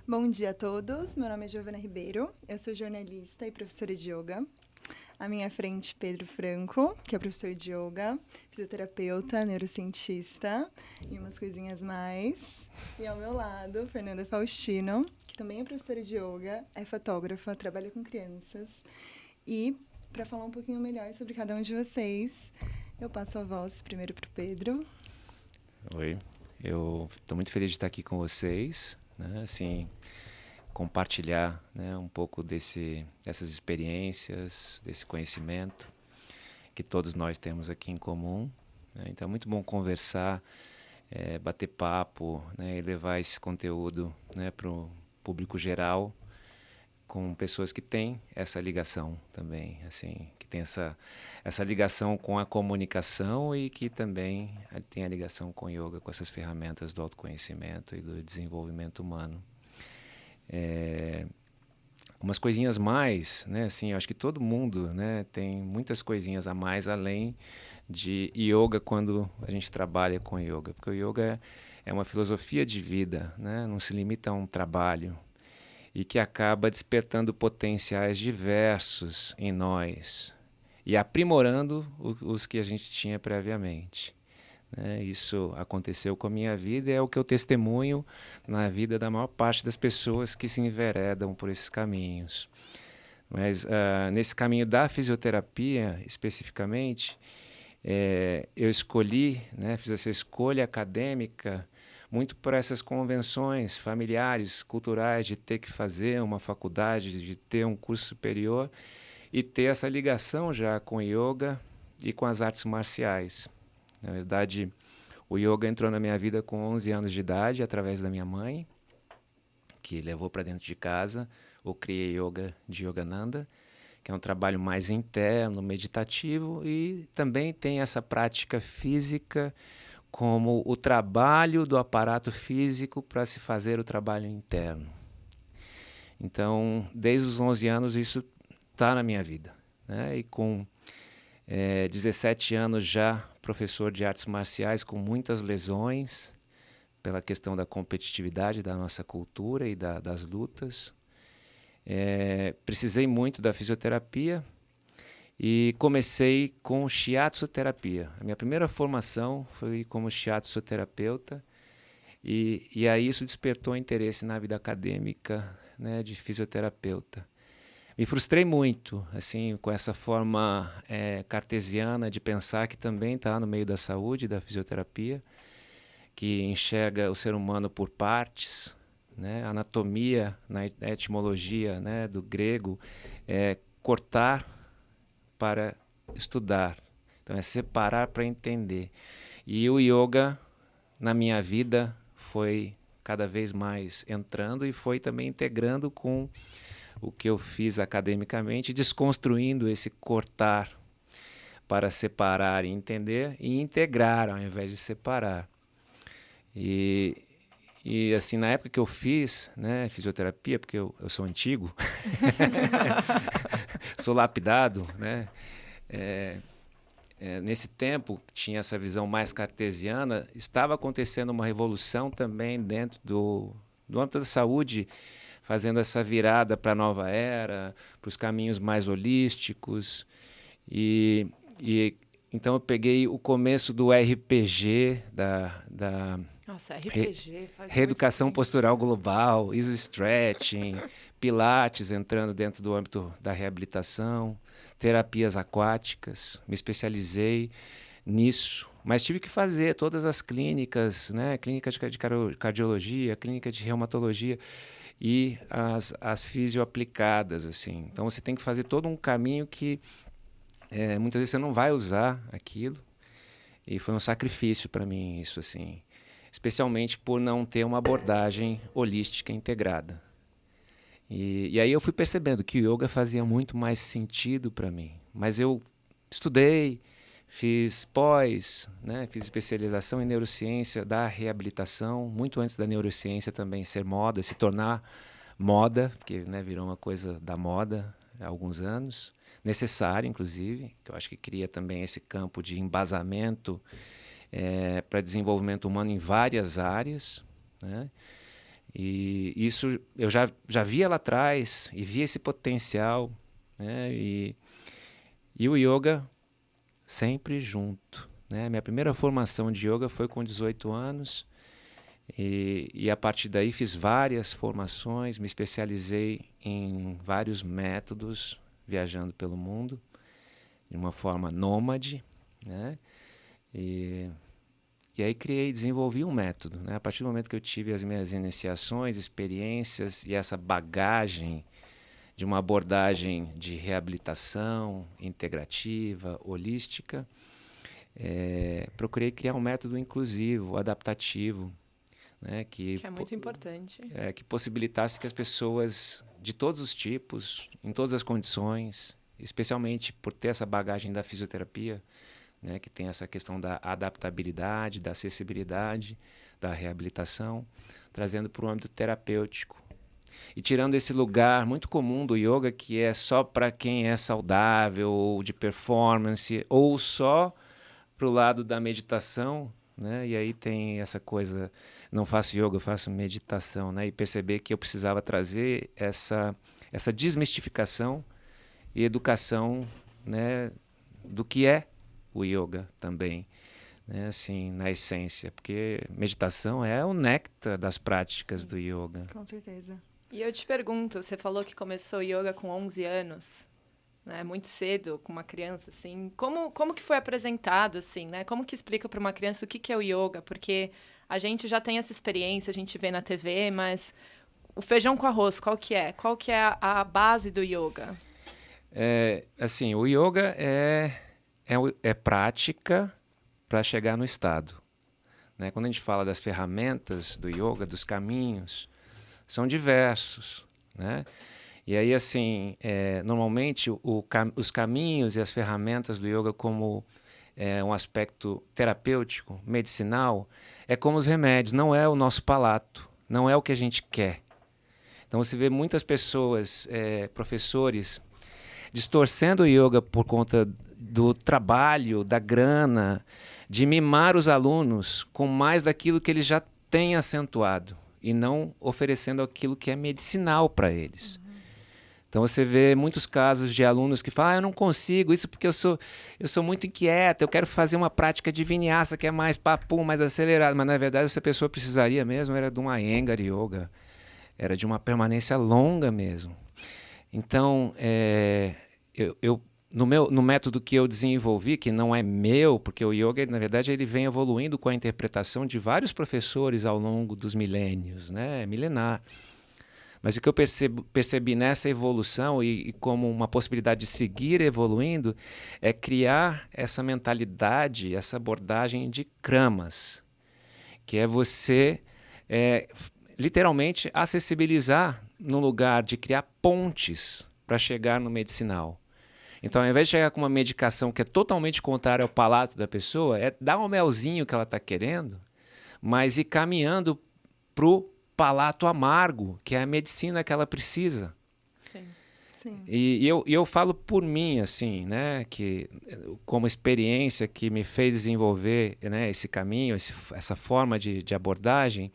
Bom dia a todos, meu nome é Giovana Ribeiro, eu sou jornalista e professora de yoga. À minha frente, Pedro Franco, que é professor de yoga, fisioterapeuta, neurocientista e umas coisinhas mais. E ao meu lado, Fernanda Faustino, que também é professora de yoga, é fotógrafa, trabalha com crianças. E para falar um pouquinho melhor sobre cada um de vocês, eu passo a voz primeiro para o Pedro. Oi, eu estou muito feliz de estar aqui com vocês, né? Assim, compartilhar, né, um pouco dessas experiências, desse conhecimento que todos nós temos aqui em comum, né? Então é muito bom conversar, bater papo, né, e levar esse conteúdo, né, para o público geral, com pessoas que têm essa ligação também, assim, que tem essa ligação com a comunicação e que também tem a ligação com o yoga, com essas ferramentas do autoconhecimento e do desenvolvimento humano. Umas coisinhas mais, né, assim, eu acho que todo mundo, né, tem muitas coisinhas a mais além de yoga quando a gente trabalha com yoga, porque o yoga é uma filosofia de vida, né, não se limita a um trabalho, e que acaba despertando potenciais diversos em nós e aprimorando os que a gente tinha previamente, né? Isso aconteceu com a minha vida e é o que eu testemunho na vida da maior parte das pessoas que se enveredam por esses caminhos. Mas nesse caminho da fisioterapia, especificamente, eu escolhi, né, fiz essa escolha acadêmica muito por essas convenções familiares, culturais, de ter que fazer uma faculdade, de ter um curso superior e ter essa ligação já com o yoga e com as artes marciais. Na verdade, o yoga entrou na minha vida com 11 anos de idade, através da minha mãe, que levou para dentro de casa o Kriya Yoga de Yogananda, que é um trabalho mais interno, meditativo, e também tem essa prática física como o trabalho do aparato físico para se fazer o trabalho interno. Então, desde os 11 anos, isso está na minha vida, né? E com 17 anos já professor de artes marciais, com muitas lesões, pela questão da competitividade da nossa cultura e das lutas. Precisei muito da fisioterapia e comecei com shiatsu terapia. A minha primeira formação foi como shiatsu terapeuta e aí isso despertou interesse na vida acadêmica, né, de fisioterapeuta. Me frustrei muito assim com essa forma cartesiana de pensar que também está no meio da saúde, da fisioterapia, que enxerga o ser humano por partes, né? Anatomia, na etimologia, né, do grego, é cortar para estudar. Então é separar para entender. E o yoga na minha vida foi cada vez mais entrando e foi também integrando com o que eu fiz academicamente, desconstruindo esse cortar para separar e entender e integrar ao invés de separar. E assim, na época que eu fiz, né, fisioterapia, porque eu sou antigo, sou lapidado, né? Nesse tempo, tinha essa visão mais cartesiana, estava acontecendo uma revolução também dentro do âmbito da saúde, fazendo essa virada para a nova era, para os caminhos mais holísticos. E então eu peguei o começo do RPG, Nossa, RPG faz muito reeducação tempo. postural global, easy stretching, pilates entrando dentro do âmbito da reabilitação, terapias aquáticas, me especializei nisso, mas tive que fazer todas as clínicas, né, clínica de cardiologia, clínica de reumatologia e as fisioaplicadas, assim. Então você tem que fazer todo um caminho que muitas vezes você não vai usar aquilo, e foi um sacrifício para mim isso, assim, especialmente por não ter uma abordagem holística integrada. E aí eu fui percebendo que o yoga fazia muito mais sentido para mim. Mas eu estudei, fiz pós, né, fiz especialização em neurociência da reabilitação, muito antes da neurociência também ser moda, se tornar moda, porque, né, virou uma coisa da moda há alguns anos, necessário inclusive, que eu acho que cria também esse campo de embasamento para desenvolvimento humano em várias áreas, né? E isso eu já via lá atrás e via esse potencial, né? E o yoga sempre junto, né? Minha primeira formação de yoga foi com 18 anos e a partir daí fiz várias formações, me especializei em vários métodos, viajando pelo mundo de uma forma nômade, né? E aí desenvolvi um método, né? A partir do momento que eu tive as minhas iniciações, experiências e essa bagagem de uma abordagem de reabilitação integrativa, holística, procurei criar um método inclusivo, adaptativo, né? Que é muito importante. Que possibilitasse que as pessoas de todos os tipos, em todas as condições, especialmente por ter essa bagagem da fisioterapia, né, que tem essa questão da adaptabilidade, da acessibilidade, da reabilitação, trazendo para o âmbito terapêutico. E tirando esse lugar muito comum do yoga, que é só para quem é saudável, ou de performance, ou só para o lado da meditação, né? E aí tem essa coisa, não faço yoga, eu faço meditação, né? E perceber que eu precisava trazer essa desmistificação e educação, né, do que é o yoga também, né, assim, na essência, porque meditação é o néctar das práticas do yoga. Com certeza. E eu te pergunto, você falou que começou yoga com 11 anos, né, muito cedo, com uma criança, assim, como que foi apresentado, assim, né, como que explica para uma criança o que é o yoga, porque a gente já tem essa experiência, a gente vê na TV, mas o feijão com arroz, qual que é a base do yoga? Assim, o yoga é prática para chegar no estado, né? Quando a gente fala das ferramentas do yoga, dos caminhos, são diversos, né? E aí, assim, normalmente os caminhos e as ferramentas do yoga como um aspecto terapêutico, medicinal, é como os remédios, não é o nosso palato, não é o que a gente quer. Então você vê muitas pessoas, professores, distorcendo o yoga por conta do trabalho, da grana, de mimar os alunos com mais daquilo que eles já têm acentuado e não oferecendo aquilo que é medicinal para eles. Então você vê muitos casos de alunos que falam, eu não consigo, isso porque eu sou muito inquieto, eu quero fazer uma prática de vinyasa que é mais papum, mais acelerada, mas na verdade essa pessoa precisaria mesmo era de uma Iyengar Yoga, era de uma permanência longa mesmo. Então, no método que eu desenvolvi, que não é meu, porque o yoga, na verdade, ele vem evoluindo com a interpretação de vários professores ao longo dos milênios, né? É milenar. Mas o que eu percebi nessa evolução e como uma possibilidade de seguir evoluindo é criar essa mentalidade, essa abordagem de kramas, que é você, literalmente, acessibilizar no lugar de criar pontes para chegar no medicinal. Então, ao invés de chegar com uma medicação que é totalmente contrária ao palato da pessoa, é dar um melzinho que ela está querendo, mas ir caminhando para o palato amargo, que é a medicina que ela precisa. Sim. Sim. E eu falo por mim, assim, né, que como experiência que me fez desenvolver, né, esse caminho, essa forma de abordagem,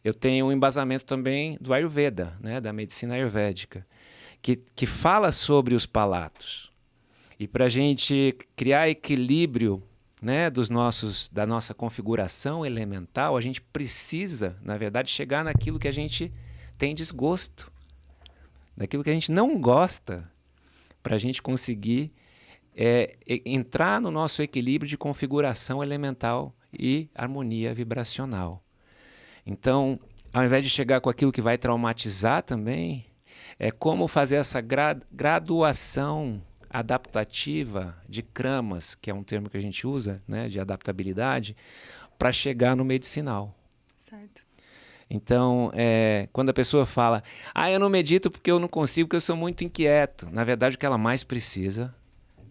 eu tenho um embasamento também do Ayurveda, né, da medicina ayurvédica, que fala sobre os palatos. E para a gente criar equilíbrio, né, da nossa configuração elemental, a gente precisa, na verdade, chegar naquilo que a gente tem desgosto, daquilo que a gente não gosta, para a gente conseguir entrar no nosso equilíbrio de configuração elemental e harmonia vibracional. Então, ao invés de chegar com aquilo que vai traumatizar também, é como fazer essa graduação adaptativa de kramas, que é um termo que a gente usa, né, de adaptabilidade, para chegar no medicinal. Certo. Então, quando a pessoa fala, eu não medito porque eu não consigo, porque eu sou muito inquieto. Na verdade, o que ela mais precisa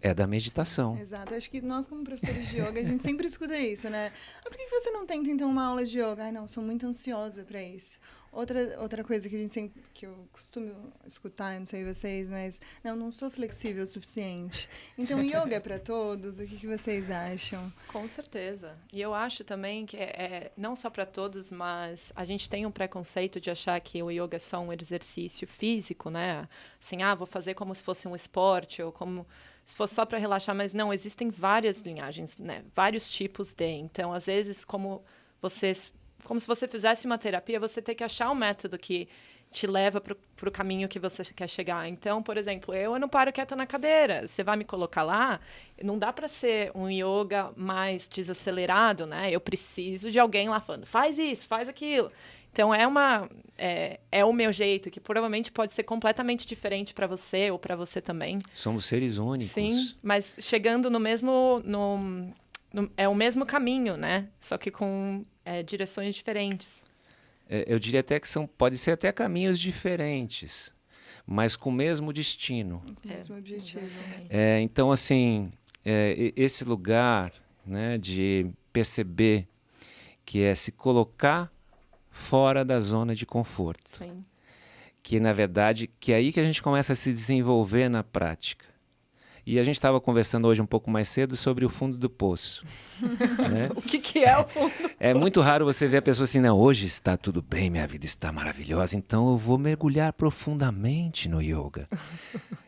é da meditação. Exato. Eu acho que nós, como professores de yoga, a gente sempre escuta isso, né? Por que você não tenta, então, uma aula de yoga? Ai, não, sou muito ansiosa para isso. Outra coisa que a gente sempre, que eu costumo escutar, eu não sei vocês, mas não sou flexível o suficiente. Então, yoga é para todos? O que vocês acham? Com certeza. E eu acho também que não só para todos, mas a gente tem um preconceito de achar que o yoga é só um exercício físico, né? Assim, vou fazer como se fosse um esporte ou como se fosse só para relaxar, mas não, existem várias linhagens, né? Vários tipos de. Então, às vezes, como se você fizesse uma terapia, você tem que achar um método que te leva para o caminho que você quer chegar. Então, por exemplo, eu não paro quieta na cadeira. Você vai me colocar lá, não dá para ser um yoga mais desacelerado, né? Eu preciso de alguém lá falando, faz isso, faz aquilo. Então, é o meu jeito, que provavelmente pode ser completamente diferente para você ou para você também. Somos seres únicos. Sim, mas chegando no mesmo... é o mesmo caminho, né? Só que com direções diferentes. Eu diria até que pode ser até caminhos diferentes, mas com o mesmo destino. O mesmo objetivo. Então, assim, esse lugar, né, de perceber que é se colocar fora da zona de conforto. Sim. Que, na verdade, que é aí que a gente começa a se desenvolver na prática. E a gente estava conversando hoje um pouco mais cedo sobre o fundo do poço. Né? O que é o fundo? É muito raro você ver a pessoa assim, não, hoje está tudo bem, minha vida está maravilhosa, então eu vou mergulhar profundamente no yoga.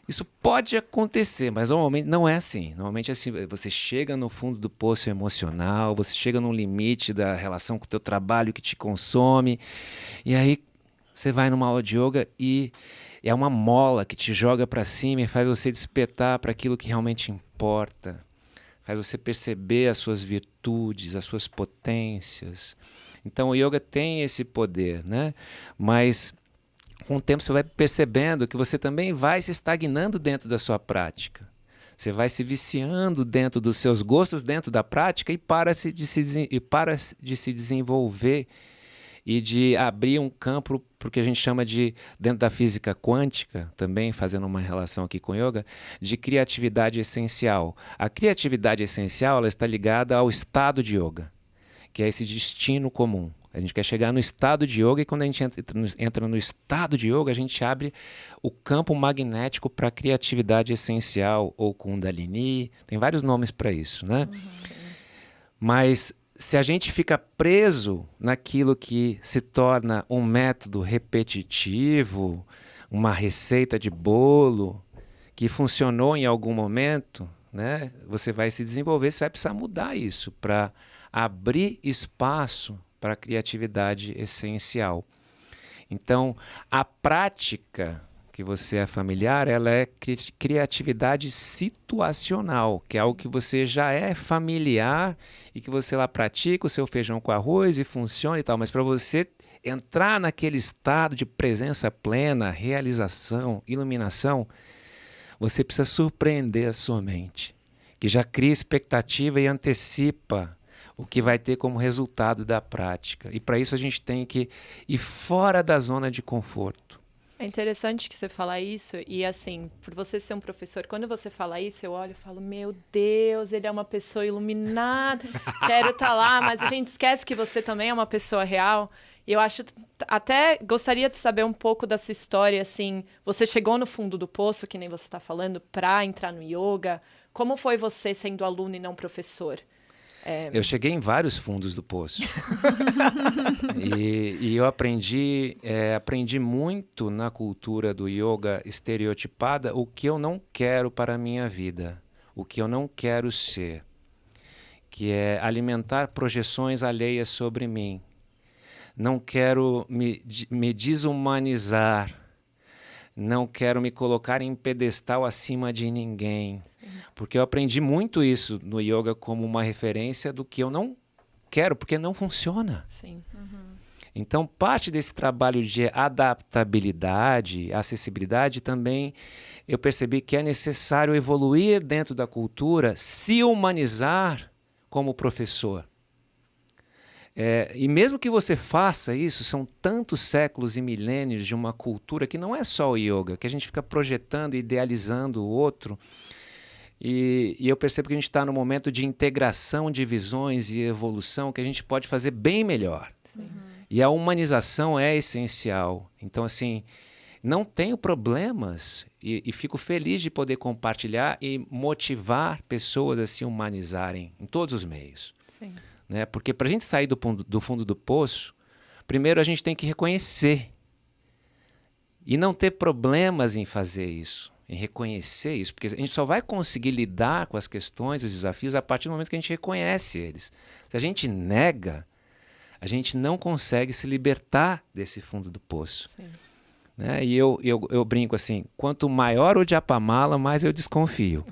Isso pode acontecer, mas normalmente não é assim. Normalmente é assim, você chega no fundo do poço emocional, você chega num limite da relação com o teu trabalho que te consome, e aí você vai numa aula de yoga e é uma mola que te joga para cima e faz você despertar para aquilo que realmente importa. Faz você perceber as suas virtudes, as suas potências. Então o yoga tem esse poder, né? Mas com o tempo você vai percebendo que você também vai se estagnando dentro da sua prática. Você vai se viciando dentro dos seus gostos, dentro da prática, e para de se desenvolver e de abrir um campo porque a gente chama de, dentro da física quântica, também fazendo uma relação aqui com yoga, de criatividade essencial. A criatividade essencial ela está ligada ao estado de yoga, que é esse destino comum. A gente quer chegar no estado de yoga e quando a gente entra no estado de yoga, a gente abre o campo magnético para a criatividade essencial ou Kundalini. Tem vários nomes para isso, né? Mas se a gente fica preso naquilo que se torna um método repetitivo, uma receita de bolo que funcionou em algum momento, né? Você vai se desenvolver, você vai precisar mudar isso para abrir espaço para a criatividade essencial. Então, a prática que você é familiar, ela é criatividade situacional, que é algo que você já é familiar e que você lá pratica o seu feijão com arroz e funciona e tal, mas para você entrar naquele estado de presença plena, realização, iluminação, você precisa surpreender a sua mente, que já cria expectativa e antecipa o que vai ter como resultado da prática. E para isso a gente tem que ir fora da zona de conforto. É interessante que você fala isso e, assim, por você ser um professor, quando você fala isso, eu olho e falo, meu Deus, ele é uma pessoa iluminada, quero estar lá, mas a gente esquece que você também é uma pessoa real. E eu acho, até gostaria de saber um pouco da sua história, assim, você chegou no fundo do poço, que nem você está falando, para entrar no yoga. Como foi você sendo aluno e não professor? Eu cheguei em vários fundos do poço. e eu aprendi muito na cultura do yoga estereotipada o que eu não quero para a minha vida, o que eu não quero ser, que é alimentar projeções alheias sobre mim. Não quero me desumanizar, não quero me colocar em pedestal acima de ninguém. Porque eu aprendi muito isso no yoga como uma referência do que eu não quero, porque não funciona. Sim. Então, parte desse trabalho de adaptabilidade, acessibilidade, também eu percebi que é necessário evoluir dentro da cultura, se humanizar como professor. E mesmo que você faça isso, são tantos séculos e milênios de uma cultura que não é só o yoga, que a gente fica projetando e idealizando o outro. E eu percebo que a gente está num momento de integração de visões e evolução que a gente pode fazer bem melhor. Sim. E a humanização é essencial. Então, assim, não tenho problemas e fico feliz de poder compartilhar e motivar pessoas a se humanizarem em todos os meios. Sim. Né? Porque para a gente sair do fundo do poço, primeiro a gente tem que reconhecer e não ter problemas em fazer isso, em reconhecer isso, porque a gente só vai conseguir lidar com as questões, os desafios, a partir do momento que a gente reconhece eles. Se a gente nega, a gente não consegue se libertar desse fundo do poço. Sim. Né? E eu brinco assim, quanto maior o Japamala, mais eu desconfio.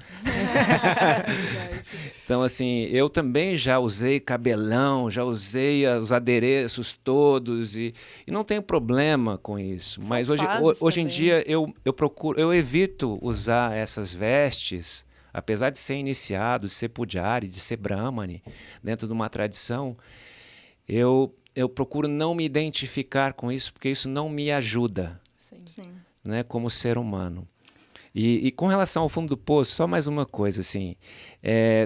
Então, assim, eu também já usei cabelão, já usei os adereços todos e não tenho problema com isso. São Mas fases hoje em também. dia eu evito usar essas vestes, apesar de ser iniciado, de ser pujari, de ser brahmane, dentro de uma tradição, eu procuro não me identificar com isso, porque isso não me ajuda, Sim. né, como ser humano. E com relação ao fundo do poço, só mais uma coisa, assim,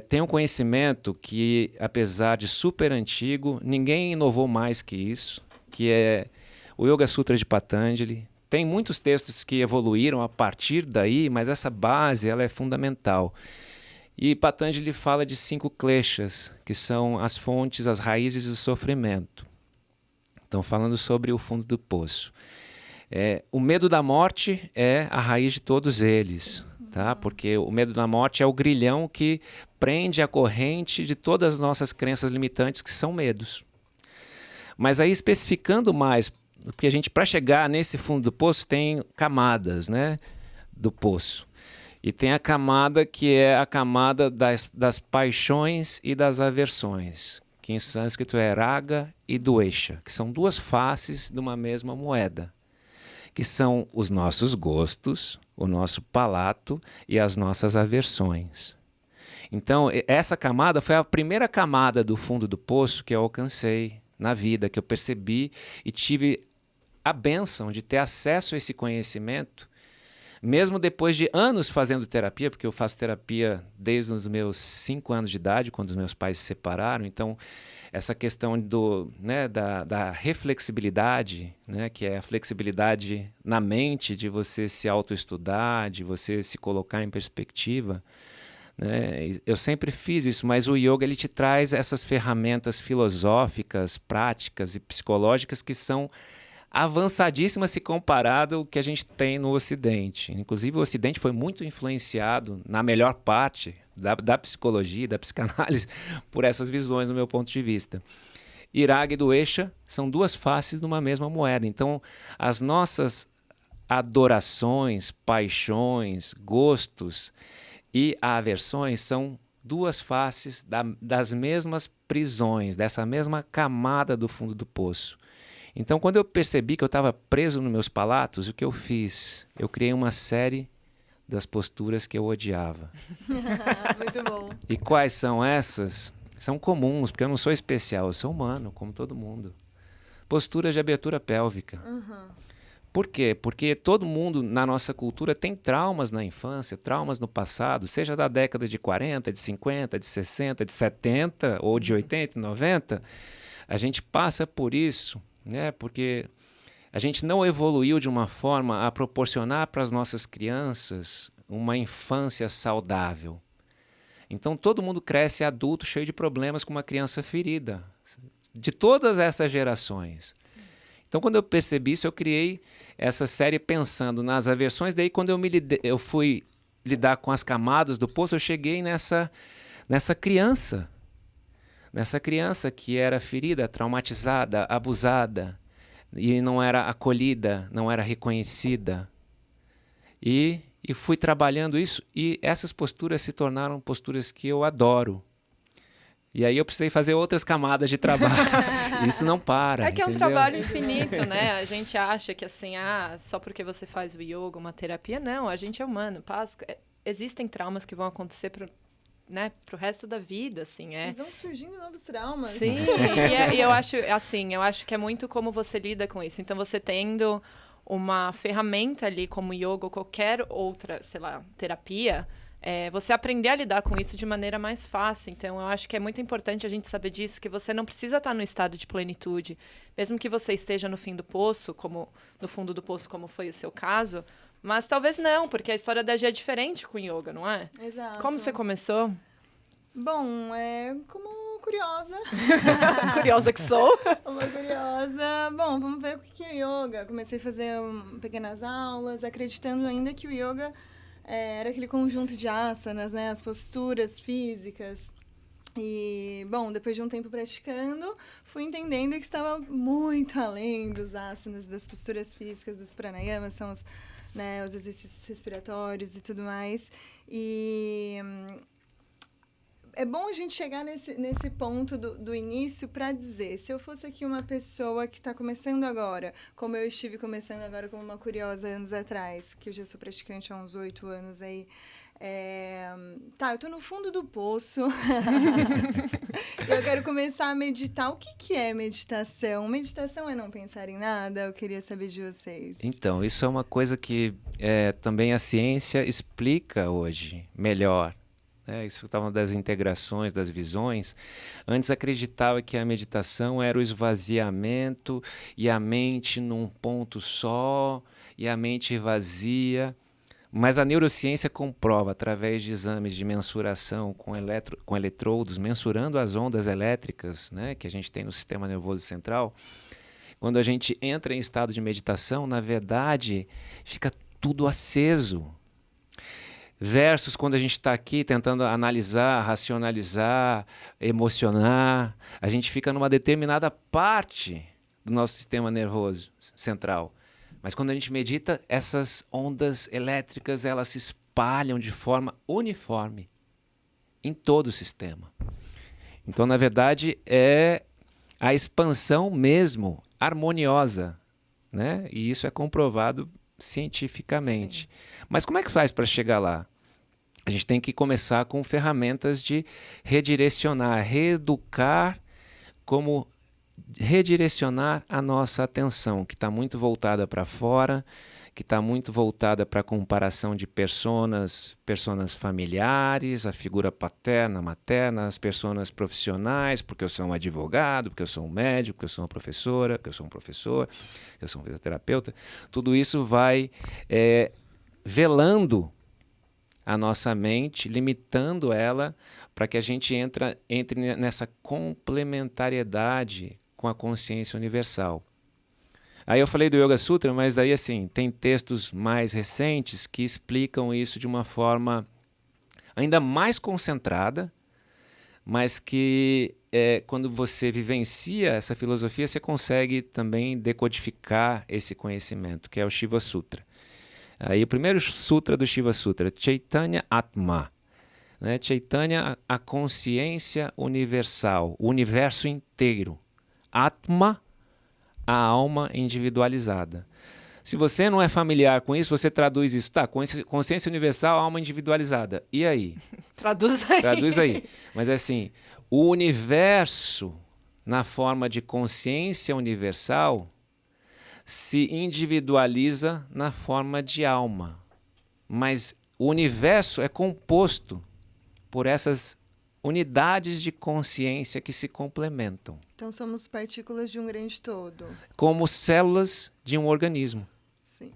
tem um conhecimento que, apesar de super antigo, ninguém inovou mais que isso, que é o Yoga Sutra de Patanjali. Tem muitos textos que evoluíram a partir daí, mas essa base ela é fundamental. E Patanjali fala de 5 kleshas, que são as fontes, as raízes do sofrimento. Então, falando sobre o fundo do poço. O medo da morte é a raiz de todos eles, tá? Porque o medo da morte é o grilhão que prende a corrente de todas as nossas crenças limitantes, que são medos. Mas aí, especificando mais, porque a gente, para chegar nesse fundo do poço, tem camadas, né, do poço. E tem a camada que é a camada das paixões e das aversões, que em sânscrito é raga e dvesha, que são 2 faces de uma mesma moeda, que são os nossos gostos, o nosso palato e as nossas aversões. Então, essa camada foi a primeira camada do fundo do poço que eu alcancei na vida, que eu percebi e tive a bênção de ter acesso a esse conhecimento, mesmo depois de anos fazendo terapia, porque eu faço terapia desde os meus 5 anos de idade, quando os meus pais se separaram. Então, essa questão da reflexibilidade, né, que é a flexibilidade na mente de você se autoestudar, de você se colocar em perspectiva, né, eu sempre fiz isso, mas o yoga ele te traz essas ferramentas filosóficas, práticas e psicológicas que são avançadíssima se comparado ao que a gente tem no Ocidente. Inclusive, o Ocidente foi muito influenciado, na melhor parte, da psicologia, da psicanálise, por essas visões, do meu ponto de vista. Raga e dvesha são 2 faces de uma mesma moeda. Então, as nossas adorações, paixões, gostos e aversões são 2 faces das mesmas prisões, dessa mesma camada do fundo do poço. Então, quando eu percebi que eu estava preso nos meus palatos, o que eu fiz? Eu criei uma série das posturas que eu odiava. Muito bom. E quais são essas? São comuns, porque eu não sou especial, eu sou humano, como todo mundo. Posturas de abertura pélvica. Por quê? Porque todo mundo na nossa cultura tem traumas na infância, traumas no passado, seja da década de 40, de 50, de 60, de 70 ou de 80, 90. A gente passa por isso, né? Porque a gente não evoluiu de uma forma a proporcionar para as nossas crianças uma infância saudável. Então, todo mundo cresce adulto cheio de problemas com uma criança ferida, de todas essas gerações. Sim. Então, quando eu percebi isso, eu criei essa série pensando nas aversões. Daí, quando eu fui lidar com as camadas do poço, eu cheguei nessa criança. Nessa criança que era ferida, traumatizada, abusada, e não era acolhida, não era reconhecida. E fui trabalhando isso, e essas posturas se tornaram posturas que eu adoro. E aí eu precisei fazer outras camadas de trabalho. Isso não para. É que é um entendeu? trabalho infinito, né? A gente acha que assim, só porque você faz o yoga, uma terapia, não, a gente é humano. Existem traumas que vão acontecer pro resto da vida, assim, E vão surgindo novos traumas. Sim, e eu acho que é muito como você lida com isso. Então, você tendo uma ferramenta ali como yoga ou qualquer outra, sei lá, terapia, você aprender a lidar com isso de maneira mais fácil. Então, eu acho que é muito importante a gente saber disso, que você não precisa estar no estado de plenitude. Mesmo que você esteja no fim do poço, no fundo do poço, como foi o seu caso, mas talvez não, porque a história da Gia é diferente com yoga, não é? Exato. Como você começou? Bom, como curiosa. Curiosa que sou. Uma curiosa. Bom, vamos ver o que é yoga. Comecei a fazer pequenas aulas, acreditando ainda que o yoga era aquele conjunto de asanas, né? As posturas físicas. E, bom, depois de um tempo praticando, fui entendendo que estava muito além dos asanas, das posturas físicas, dos pranayamas, são os exercícios respiratórios e tudo mais. E é bom a gente chegar nesse ponto do início para dizer, se eu fosse aqui uma pessoa que está começando agora, como eu estive começando agora como uma curiosa anos atrás, que eu já sou praticante há uns 8 anos aí, eu tô no fundo do poço, eu quero começar a meditar. O que é meditação? Meditação é não pensar em nada? Eu queria saber de vocês. Então, isso é uma coisa que também a ciência explica hoje melhor. Isso estava das integrações, das visões. Antes acreditava que a meditação era o esvaziamento e a mente num ponto só, e a mente vazia. Mas a neurociência comprova, através de exames de mensuração com eletrodos, mensurando as ondas elétricas, né, que a gente tem no sistema nervoso central, quando a gente entra em estado de meditação, na verdade, fica tudo aceso. Versus quando a gente está aqui tentando analisar, racionalizar, emocionar, a gente fica numa determinada parte do nosso sistema nervoso central. Mas quando a gente medita, essas ondas elétricas elas se espalham de forma uniforme em todo o sistema. Então, na verdade, é a expansão mesmo harmoniosa, né? E isso é comprovado cientificamente. Sim. Mas como é que faz para chegar lá? A gente tem que começar com ferramentas de redirecionar, reeducar, como redirecionar a nossa atenção, que está muito voltada para fora, que está muito voltada para a comparação de personas familiares, a figura paterna, materna, as personas profissionais, porque eu sou um advogado, porque eu sou um médico, porque eu sou uma professora, porque eu sou um professor, porque eu sou um fisioterapeuta. Tudo isso vai velando a nossa mente, limitando ela para que a gente entre nessa complementariedade com a consciência universal. Aí eu falei do Yoga Sutra, mas daí assim, tem textos mais recentes que explicam isso de uma forma ainda mais concentrada, mas que quando você vivencia essa filosofia, você consegue também decodificar esse conhecimento, que é o Shiva Sutra. Aí o primeiro sutra do Shiva Sutra, Chaitanya Atma, né? Chaitanya, a consciência universal, o universo inteiro. Atma, a alma individualizada. Se você não é familiar com isso, você traduz isso. Tá, consciência universal, alma individualizada. E aí? Traduz aí. Traduz aí. Mas é assim, o universo, na forma de consciência universal, se individualiza na forma de alma. Mas o universo é composto por essas unidades de consciência que se complementam. Então somos partículas de um grande todo. Como células de um organismo. Sim.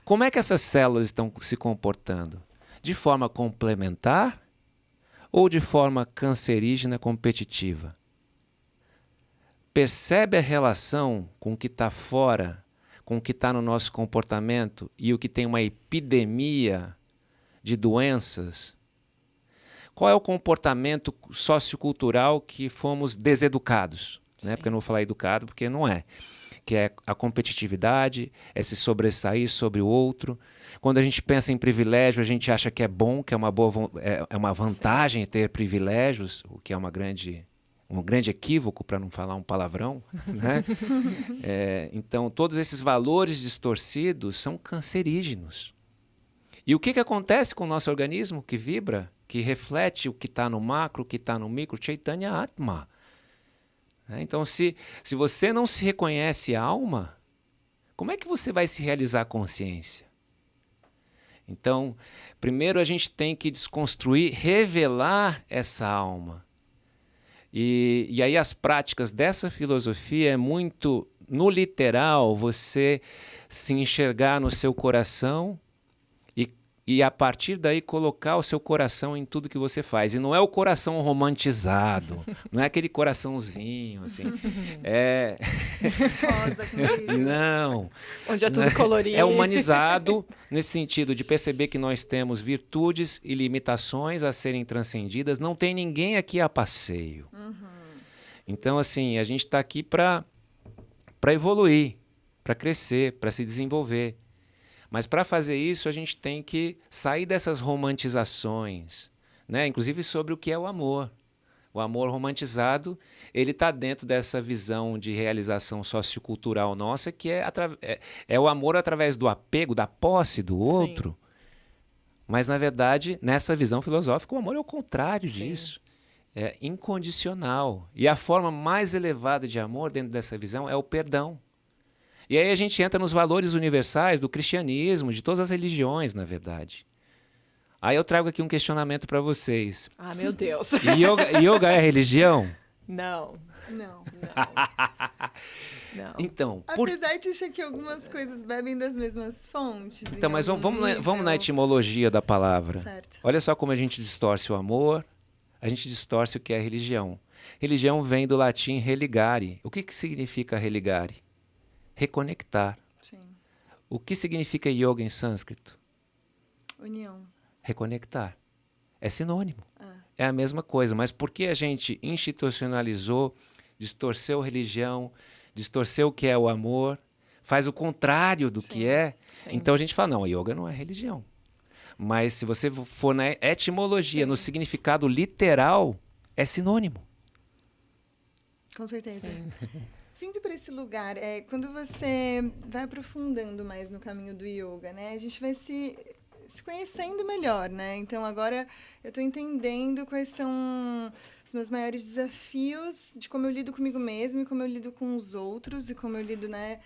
Como é que essas células estão se comportando? De forma complementar ou de forma cancerígena competitiva? Percebe a relação com o que está fora, com o que está no nosso comportamento e o que tem uma epidemia de doenças? Qual é o comportamento sociocultural que fomos deseducados? Né? Porque eu não vou falar educado, porque não é. Que é a competitividade, é se sobressair sobre o outro. Quando a gente pensa em privilégio, a gente acha que é bom, que é uma vantagem ter privilégios, o que é um grande equívoco, para não falar um palavrão. Né? Então, todos esses valores distorcidos são cancerígenos. E o que acontece com o nosso organismo que vibra, que reflete o que está no macro, o que está no micro? Chaitanya Atma. Então, se você não se reconhece alma, como é que você vai se realizar a consciência? Então, primeiro a gente tem que desconstruir, revelar essa alma. E aí as práticas dessa filosofia é muito, no literal, você se enxergar no seu coração e a partir daí colocar o seu coração em tudo que você faz. E não é o coração romantizado, não é aquele coraçãozinho, assim. Rosa, com Não. Onde é tudo colorido. É humanizado nesse sentido de perceber que nós temos virtudes e limitações a serem transcendidas. Não tem ninguém aqui a passeio. Então, assim, a gente está aqui para evoluir, para crescer, para se desenvolver. Mas para fazer isso, a gente tem que sair dessas romantizações, né? Inclusive sobre o que é o amor. O amor romantizado, ele está dentro dessa visão de realização sociocultural nossa, que é o amor através do apego, da posse do outro. Sim. Mas, na verdade, nessa visão filosófica, o amor é o contrário disso. É incondicional. E a forma mais elevada de amor dentro dessa visão é o perdão. E aí a gente entra nos valores universais do cristianismo, de todas as religiões, na verdade. Aí eu trago aqui um questionamento para vocês. Ah, meu Deus. Yoga é religião? Não. Não. Não. Então, apesar de achar que algumas coisas bebem das mesmas fontes. Então, mas vamos na etimologia da palavra. Certo. Olha só como a gente distorce o amor, a gente distorce o que é religião. Religião vem do latim religare. O que significa religare? Reconectar. Sim. O que significa yoga em sânscrito? União. Reconectar. É sinônimo. É a mesma coisa. Mas por que a gente institucionalizou, distorceu a religião, distorceu o que é o amor, faz o contrário do que é? Sim. Então a gente fala, não, yoga não é religião. Mas se você for na etimologia, no significado literal, é sinônimo. Com certeza. Vindo para esse lugar, quando você vai aprofundando mais no caminho do yoga, né? A gente vai se conhecendo melhor, né? Então, agora eu estou entendendo quais são os meus maiores desafios de como eu lido comigo mesma e como eu lido com os outros e como eu lido, né,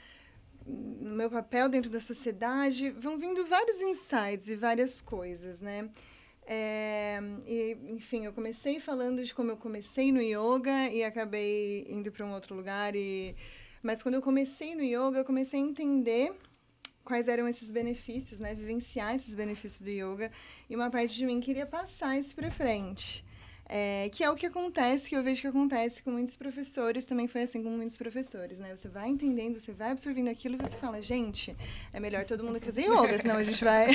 no meu papel dentro da sociedade. Vão vindo vários insights e várias coisas, né? Enfim, eu comecei falando de como eu comecei no yoga e acabei indo para um outro lugar. Mas quando eu comecei no yoga, eu comecei a entender quais eram esses benefícios, né? Vivenciar esses benefícios do yoga. E uma parte de mim queria passar isso para frente. Que é o que acontece, que eu vejo que acontece com muitos professores. Também foi assim com muitos professores, né? Você vai entendendo, você vai absorvendo aquilo e você fala, gente, é melhor todo mundo fazer yoga, senão a gente vai...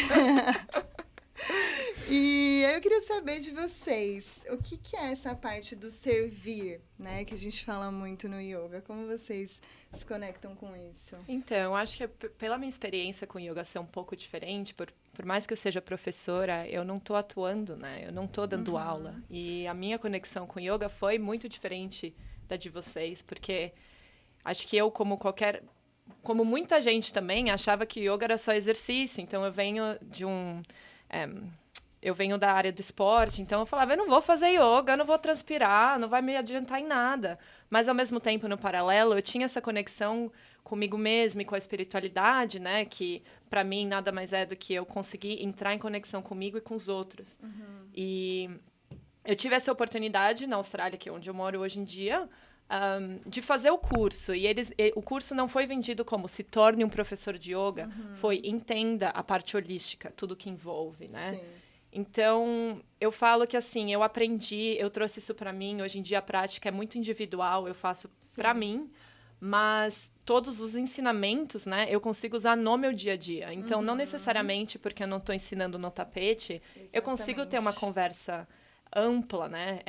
E aí eu queria saber de vocês, o que é essa parte do servir, né? Que a gente fala muito no yoga. Como vocês se conectam com isso? Então, eu acho que pela minha experiência com yoga ser um pouco diferente, por mais que eu seja professora, eu não estou atuando, né? Eu não estou dando aula. E a minha conexão com yoga foi muito diferente da de vocês, porque acho que eu, como muita gente também, achava que yoga era só exercício. Então, eu venho de eu venho da área do esporte, então eu falava, eu não vou fazer yoga, eu não vou transpirar, não vai me adiantar em nada. Mas, ao mesmo tempo, no paralelo, eu tinha essa conexão comigo mesma e com a espiritualidade, né? Que, para mim, nada mais é do que eu conseguir entrar em conexão comigo e com os outros. E eu tive essa oportunidade na Austrália, que é onde eu moro hoje em dia, de fazer o curso. E o curso não foi vendido como se torne um professor de yoga, foi entenda a parte holística, tudo que envolve, né? Sim. Então, eu falo que, assim, eu aprendi, eu trouxe isso para mim. Hoje em dia, a prática é muito individual, eu faço para mim, mas todos os ensinamentos, né, eu consigo usar no meu dia a dia. Então, não necessariamente porque eu não estou ensinando no tapete, eu consigo ter uma conversa ampla, né?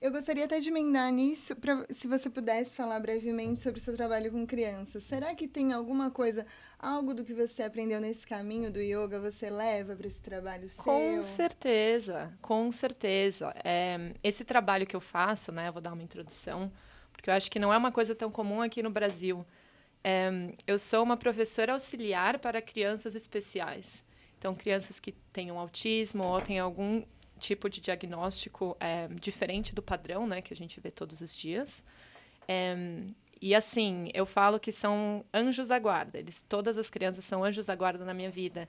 Eu gostaria até de emendar nisso, se você pudesse falar brevemente sobre o seu trabalho com crianças. Será que tem alguma coisa, algo do que você aprendeu nesse caminho do yoga, você leva para esse trabalho seu? Com certeza, com certeza. Esse trabalho que eu faço, né, eu vou dar uma introdução, porque eu acho que não é uma coisa tão comum aqui no Brasil. Eu sou uma professora auxiliar para crianças especiais. Então, crianças que tenham autismo ou têm algum tipo de diagnóstico diferente do padrão, né, que a gente vê todos os dias. E, assim, eu falo que são anjos da guarda. Todas as crianças são anjos da guarda na minha vida.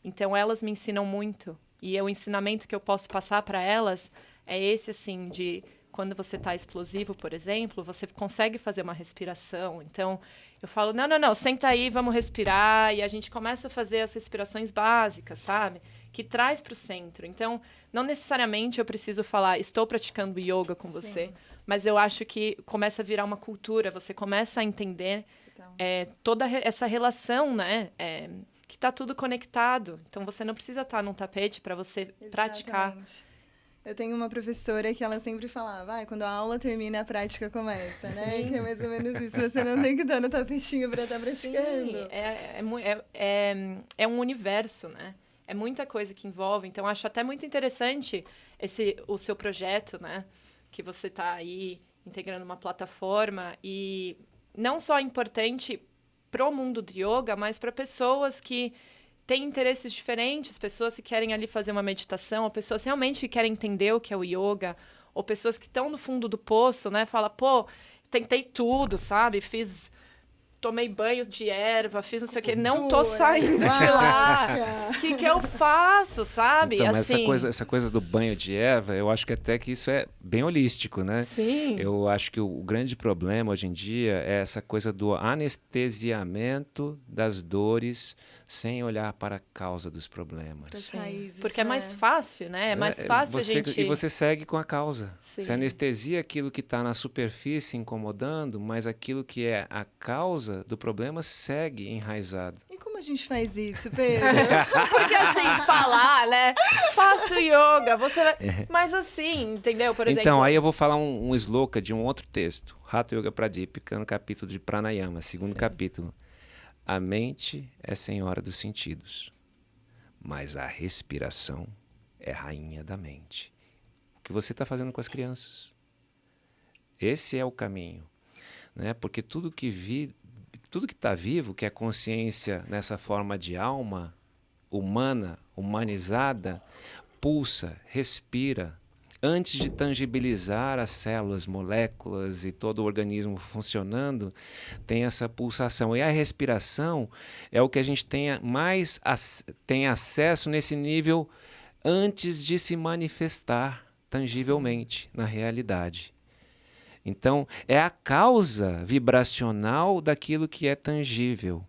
Então, elas me ensinam muito. E o ensinamento que eu posso passar para elas é esse, assim, de quando você está explosivo, por exemplo, você consegue fazer uma respiração. Então, eu falo, não, senta aí, vamos respirar. E a gente começa a fazer as respirações básicas, sabe? Que traz para o centro. Então, não necessariamente eu preciso falar, estou praticando yoga com você. Mas eu acho que começa a virar uma cultura. Você começa a entender toda essa relação, né? Que está tudo conectado. Então, você não precisa estar num tapete para você praticar. Eu tenho uma professora que ela sempre falava, quando a aula termina, a prática começa, né? Que é mais ou menos isso. Você não tem que estar no tapetinho para estar praticando. Sim, é um universo, né? É muita coisa que envolve. Então, acho até muito interessante o seu projeto, né? Que você está aí integrando uma plataforma. E não só importante para o mundo de yoga, mas para pessoas que têm interesses diferentes, pessoas que querem ali fazer uma meditação, ou pessoas realmente que querem entender o que é o yoga, ou pessoas que estão no fundo do poço, né? Fala, tentei tudo, sabe? Tomei banho de erva, fiz não sei o quê, não tô saindo de lá. O que eu faço, sabe? Então, assim... essa coisa do banho de erva, eu acho que até que isso é bem holístico, né? Sim. Eu acho que o grande problema hoje em dia é essa coisa do anestesiamento das dores sem olhar para a causa dos problemas. Das raízes, porque é mais fácil, né? É mais fácil a gente... E você segue com a causa. Sim. Você anestesia aquilo que está na superfície incomodando, mas aquilo que é a causa do problema segue enraizado. E como a gente faz isso, Pedro? Porque assim, falar, né? Faço yoga, você vai... Mas assim, entendeu? Por exemplo... Então, aí eu vou falar um sloka de um outro texto. Hatha Yoga Pradipika, no capítulo de Pranayama, segundo capítulo. A mente é senhora dos sentidos, mas a respiração é rainha da mente. O que você está fazendo com as crianças? Esse é o caminho, né? Porque tudo que está vivo, que é consciência nessa forma de alma humana, humanizada, pulsa, respira. Antes de tangibilizar as células, moléculas e todo o organismo funcionando, tem essa pulsação. E a respiração é o que a gente tem acesso nesse nível antes de se manifestar tangivelmente na realidade. Então, é a causa vibracional daquilo que é tangível.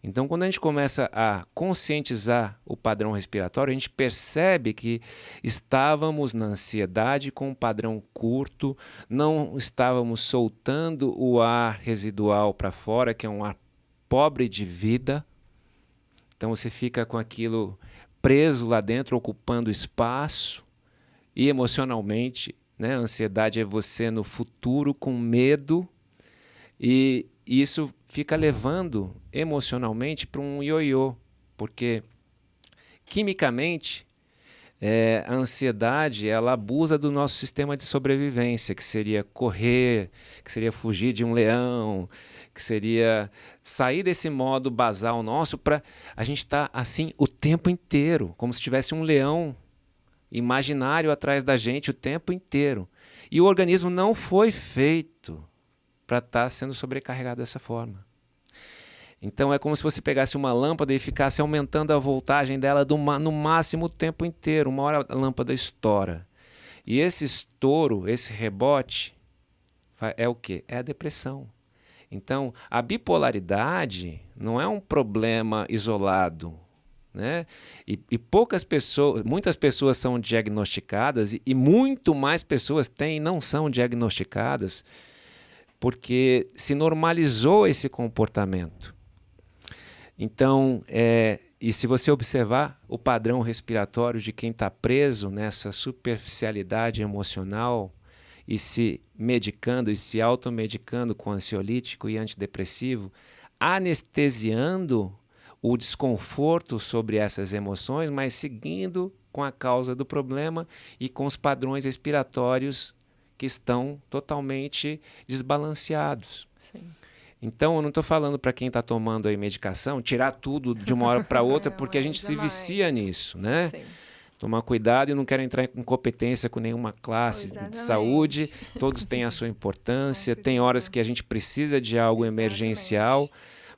Então, quando a gente começa a conscientizar o padrão respiratório, a gente percebe que estávamos na ansiedade com um padrão curto, não estávamos soltando o ar residual para fora, que é um ar pobre de vida. Então, você fica com aquilo preso lá dentro, ocupando espaço. E emocionalmente, né, a ansiedade é você no futuro com medo, e isso fica levando emocionalmente para um ioiô, porque quimicamente a ansiedade ela abusa do nosso sistema de sobrevivência, que seria correr, que seria fugir de um leão, que seria sair desse modo basal nosso para a gente estar assim o tempo inteiro, como se tivesse um leão imaginário atrás da gente o tempo inteiro. E o organismo não foi feito para estar sendo sobrecarregado dessa forma. Então é como se você pegasse uma lâmpada e ficasse aumentando a voltagem dela no máximo o tempo inteiro. Uma hora a lâmpada estoura. E esse estouro, esse rebote, é o quê? É a depressão. Então a bipolaridade não é um problema isolado, né? E muitas pessoas são diagnosticadas e muito mais pessoas não são diagnosticadas porque se normalizou esse comportamento. Então, e se você observar o padrão respiratório de quem está preso nessa superficialidade emocional e se medicando e se automedicando com ansiolítico e antidepressivo, anestesiando o desconforto sobre essas emoções, mas seguindo com a causa do problema e com os padrões respiratórios que estão totalmente desbalanceados. Sim. Então, eu não estou falando para quem está tomando aí medicação, tirar tudo de uma hora para outra, porque a gente se vicia nisso, né? Sim. Tomar cuidado, e não quero entrar em competência com nenhuma classe de saúde, todos têm a sua importância, tem horas que a gente precisa de algo emergencial,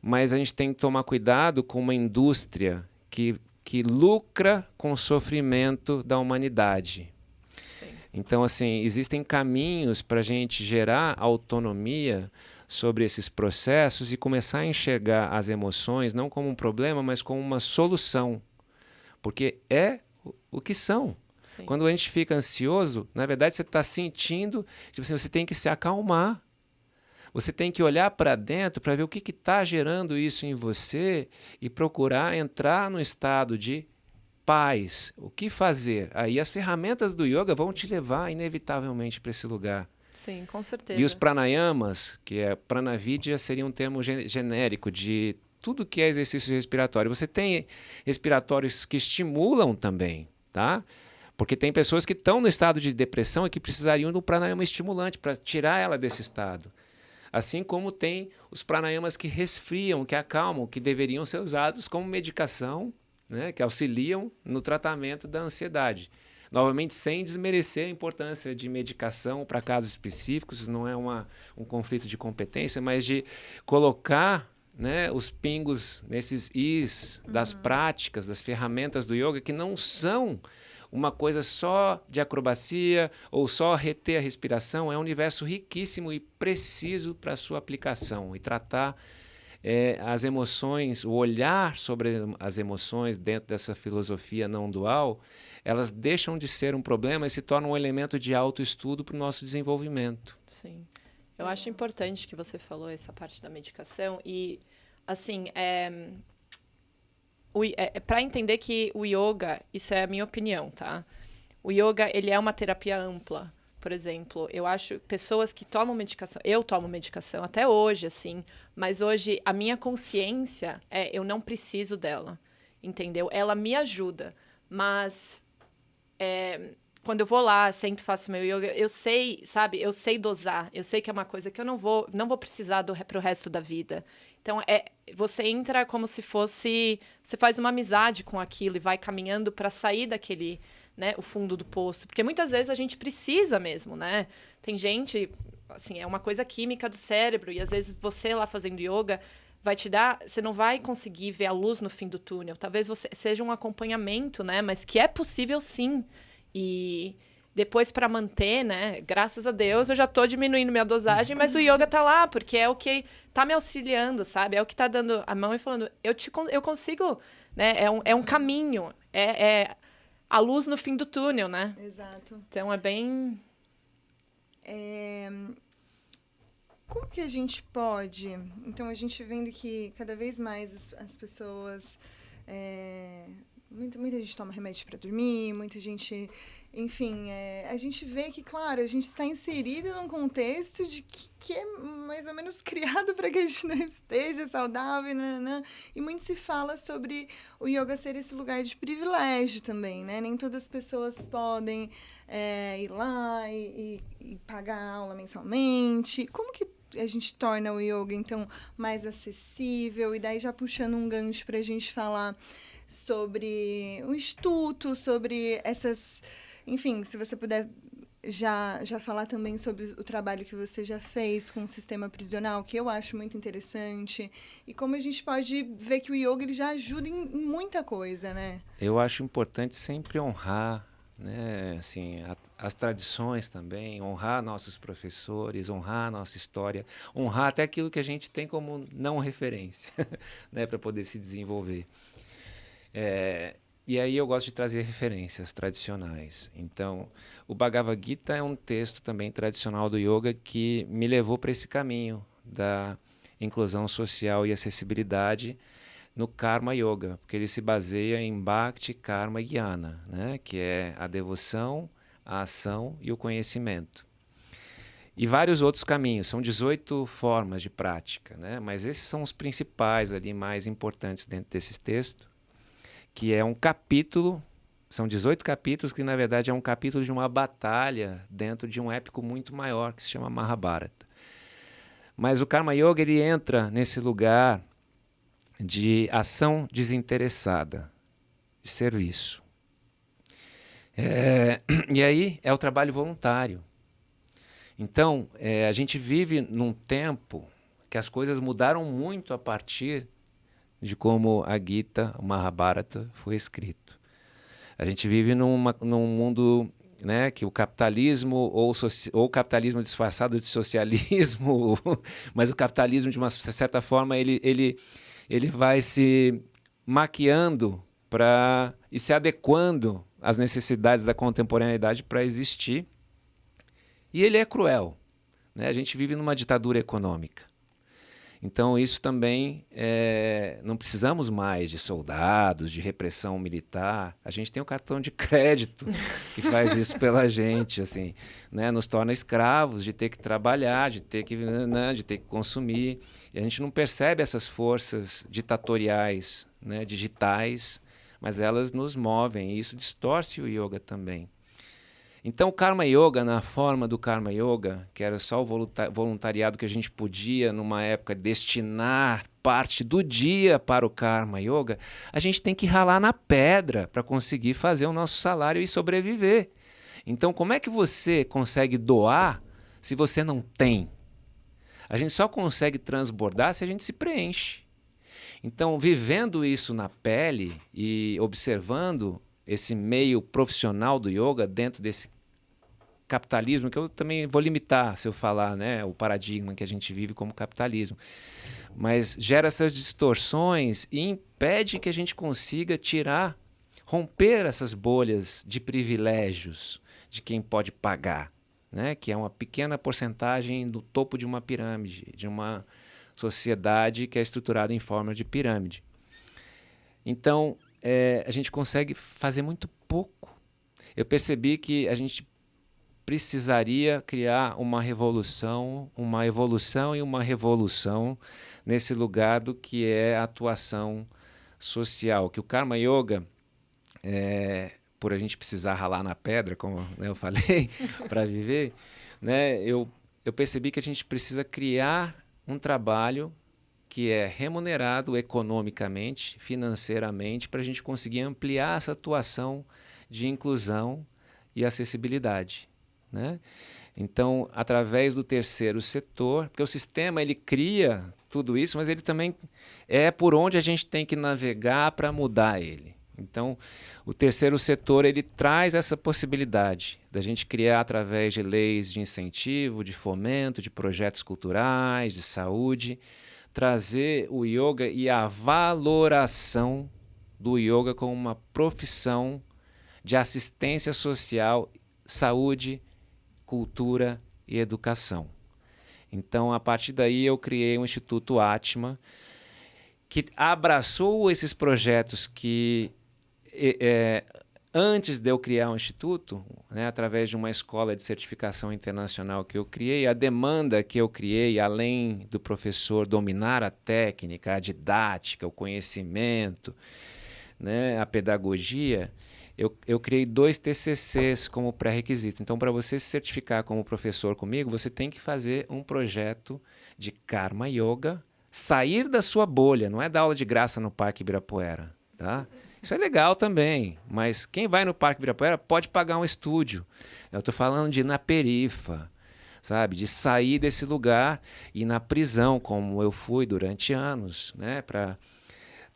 mas a gente tem que tomar cuidado com uma indústria que que lucra com o sofrimento da humanidade. Sim. Então, assim, existem caminhos para a gente gerar autonomia sobre esses processos e começar a enxergar as emoções não como um problema, mas como uma solução. Porque é o que são. Sim. Quando a gente fica ansioso, na verdade você está sentindo, tipo assim, você tem que se acalmar. Você tem que olhar para dentro para ver o que está gerando isso em você e procurar entrar no estado de paz. O que fazer? Aí as ferramentas do yoga vão te levar inevitavelmente para esse lugar. Sim, com certeza. E os pranayamas, que é pranavidya, seria um termo genérico de tudo que é exercício respiratório. Você tem respiratórios que estimulam também, tá? Porque tem pessoas que estão no estado de depressão e que precisariam de um pranayama estimulante para tirar ela desse estado. Assim como tem os pranayamas que resfriam, que acalmam, que deveriam ser usados como medicação, né, que auxiliam no tratamento da ansiedade. Novamente, sem desmerecer a importância de medicação para casos específicos, não é um conflito de competência, mas de colocar, né, os pingos nesses is das práticas, das ferramentas do yoga, que não são uma coisa só de acrobacia ou só reter a respiração, é um universo riquíssimo e preciso para a sua aplicação e tratar as emoções, o olhar sobre as emoções dentro dessa filosofia não dual, elas deixam de ser um problema e se tornam um elemento de autoestudo para o nosso desenvolvimento. Sim. Eu acho importante que você falou essa parte da medicação e, assim, para entender que o yoga, isso é a minha opinião, tá? O yoga, ele é uma terapia ampla. Por exemplo, eu acho pessoas que tomam medicação, eu tomo medicação até hoje, assim, mas hoje a minha consciência eu não preciso dela, entendeu? Ela me ajuda, mas quando eu vou lá, sento, faço meu yoga, eu sei, sabe? Eu sei dosar, eu sei que é uma coisa que eu não vou precisar pro resto da vida. Então, você entra como se fosse... Você faz uma amizade com aquilo e vai caminhando para sair daquele, né, o fundo do poço. Porque muitas vezes a gente precisa mesmo, né? Tem gente... Assim, é uma coisa química do cérebro. E às vezes você lá fazendo yoga vai te dar... Você não vai conseguir ver a luz no fim do túnel. Talvez seja um acompanhamento, né? Mas que é possível sim. E... Depois, para manter, né? Graças a Deus, eu já estou diminuindo minha dosagem, mas o yoga tá lá, porque é o que tá me auxiliando, sabe? É o que tá dando a mão e falando, eu consigo, né? É um caminho, é a luz no fim do túnel, né? Exato. Então, é bem... Como que a gente pode... Então, a gente vendo que cada vez mais as pessoas... Muita gente toma remédio para dormir, muita gente... Enfim, a gente vê que, claro, a gente está inserido num contexto de que é mais ou menos criado para que a gente não esteja saudável, e muito se fala sobre o yoga ser esse lugar de privilégio também, né? Nem todas as pessoas podem ir lá e pagar a aula mensalmente. Como que a gente torna o yoga, então, mais acessível? E daí já puxando um gancho para a gente falar sobre o instituto, sobre essas... Enfim, se você puder já falar também sobre o trabalho que você já fez com o sistema prisional, que eu acho muito interessante, e como a gente pode ver que o yoga ele já ajuda em muita coisa, né? Eu acho importante sempre honrar, né, assim, as tradições também, honrar nossos professores, honrar nossa história, honrar até aquilo que a gente tem como não referência, né, para poder se desenvolver. E aí eu gosto de trazer referências tradicionais. Então, o Bhagavad Gita é um texto também tradicional do yoga que me levou para esse caminho da inclusão social e acessibilidade no Karma Yoga, porque ele se baseia em Bhakti, Karma e Jnana, né? Que é a devoção, a ação e o conhecimento. E vários outros caminhos, são 18 formas de prática, né? Mas esses são os principais ali, mais importantes dentro desses textos, que é um capítulo, são 18 capítulos, que na verdade é um capítulo de uma batalha dentro de um épico muito maior, que se chama Mahabharata. Mas o Karma Yoga, ele entra nesse lugar de ação desinteressada, de serviço. E aí é o trabalho voluntário. Então, a gente vive num tempo que as coisas mudaram muito a partir de como a Gita, o Mahabharata, foi escrito. A gente vive num mundo, né, que o capitalismo, ou o capitalismo disfarçado de socialismo, mas o capitalismo, de uma certa forma, ele vai se maquiando e se adequando às necessidades da contemporaneidade para existir. E ele é cruel, né? A gente vive numa ditadura econômica. Então, isso também, não precisamos mais de soldados, de repressão militar. A gente tem o cartão de crédito que faz isso pela gente, assim, né? Nos torna escravos de ter que trabalhar, de ter que consumir. E a gente não percebe essas forças ditatoriais, né, digitais, mas elas nos movem, e isso distorce o yoga também. Então, o Karma Yoga, na forma do Karma Yoga, que era só o voluntariado que a gente podia, numa época, destinar parte do dia para o Karma Yoga, a gente tem que ralar na pedra para conseguir fazer o nosso salário e sobreviver. Então, como é que você consegue doar se você não tem? A gente só consegue transbordar se a gente se preenche. Então, vivendo isso na pele e observando esse meio profissional do yoga dentro desse capitalismo, que eu também vou limitar se eu falar, né, o paradigma que a gente vive como capitalismo, mas gera essas distorções e impede que a gente consiga romper essas bolhas de privilégios de quem pode pagar, né, que é uma pequena porcentagem do topo de uma pirâmide, de uma sociedade que é estruturada em forma de pirâmide. Então, a gente consegue fazer muito pouco. Eu percebi que a gente precisaria criar uma revolução, uma evolução e uma revolução nesse lugar do que é a atuação social. Que o Karma Yoga, por a gente precisar ralar na pedra, como, né, eu falei, para viver, né, eu percebi que a gente precisa criar um trabalho que é remunerado economicamente, financeiramente, para a gente conseguir ampliar essa atuação de inclusão e acessibilidade, né? Então, através do terceiro setor, porque o sistema ele cria tudo isso, mas ele também é por onde a gente tem que navegar para mudar ele. Então, o terceiro setor ele traz essa possibilidade da gente criar através de leis de incentivo, de fomento, de projetos culturais, de saúde, trazer o yoga e a valoração do yoga como uma profissão de assistência social, saúde, cultura e educação. Então, a partir daí, eu criei o Instituto Atma, que abraçou esses projetos que, antes de eu criar o Instituto, né, através de uma escola de certificação internacional que eu criei, a demanda que eu criei, além do professor dominar a técnica, a didática, o conhecimento, né, a pedagogia, eu criei 2 TCCs como pré-requisito. Então, para você se certificar como professor comigo, você tem que fazer um projeto de Karma Yoga, sair da sua bolha, não é dar aula de graça no Parque Ibirapuera, tá? Isso é legal também, mas quem vai no Parque Ibirapuera pode pagar um estúdio. Eu estou falando de ir na perifa, sabe? De sair desse lugar e ir na prisão, como eu fui durante anos, né? Para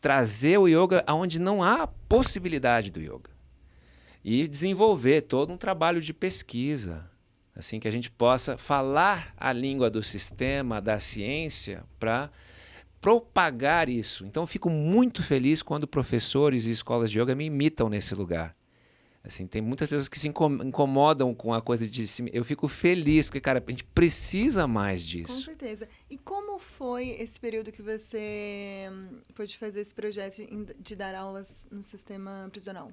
trazer o yoga aonde não há possibilidade do yoga. E desenvolver todo um trabalho de pesquisa, assim que a gente possa falar a língua do sistema, da ciência, para propagar isso. Então, eu fico muito feliz quando professores e escolas de yoga me imitam nesse lugar. Assim, tem muitas pessoas que se incomodam com a coisa de... Eu fico feliz, porque, cara, a gente precisa mais disso. Com certeza. E como foi esse período que você pôde fazer esse projeto de dar aulas no sistema prisional?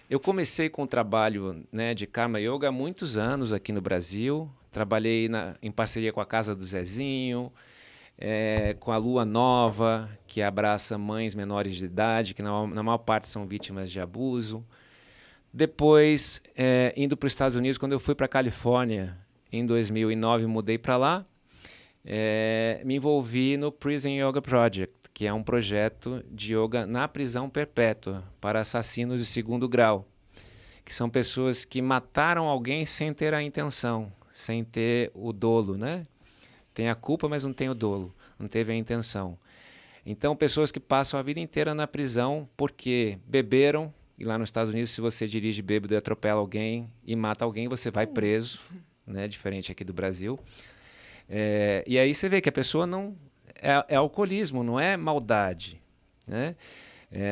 Eu comecei com o trabalho, né, de Karma Yoga há muitos anos aqui no Brasil. Trabalhei em parceria com a Casa do Zezinho, com a Lua Nova, que abraça mães menores de idade, que na maior parte são vítimas de abuso. Depois, indo para os Estados Unidos, quando eu fui para a Califórnia, em 2009, mudei para lá, me envolvi no Prison Yoga Project, que é um projeto de yoga na prisão perpétua para assassinos de 2º grau, que são pessoas que mataram alguém sem ter a intenção, sem ter o dolo, né? Tem a culpa, mas não tem o dolo, não teve a intenção. Então, pessoas que passam a vida inteira na prisão porque beberam, e lá nos Estados Unidos, se você dirige bêbado e atropela alguém e mata alguém, você vai preso, né? Diferente aqui do Brasil. E aí você vê que a pessoa não... É alcoolismo, não é maldade, né?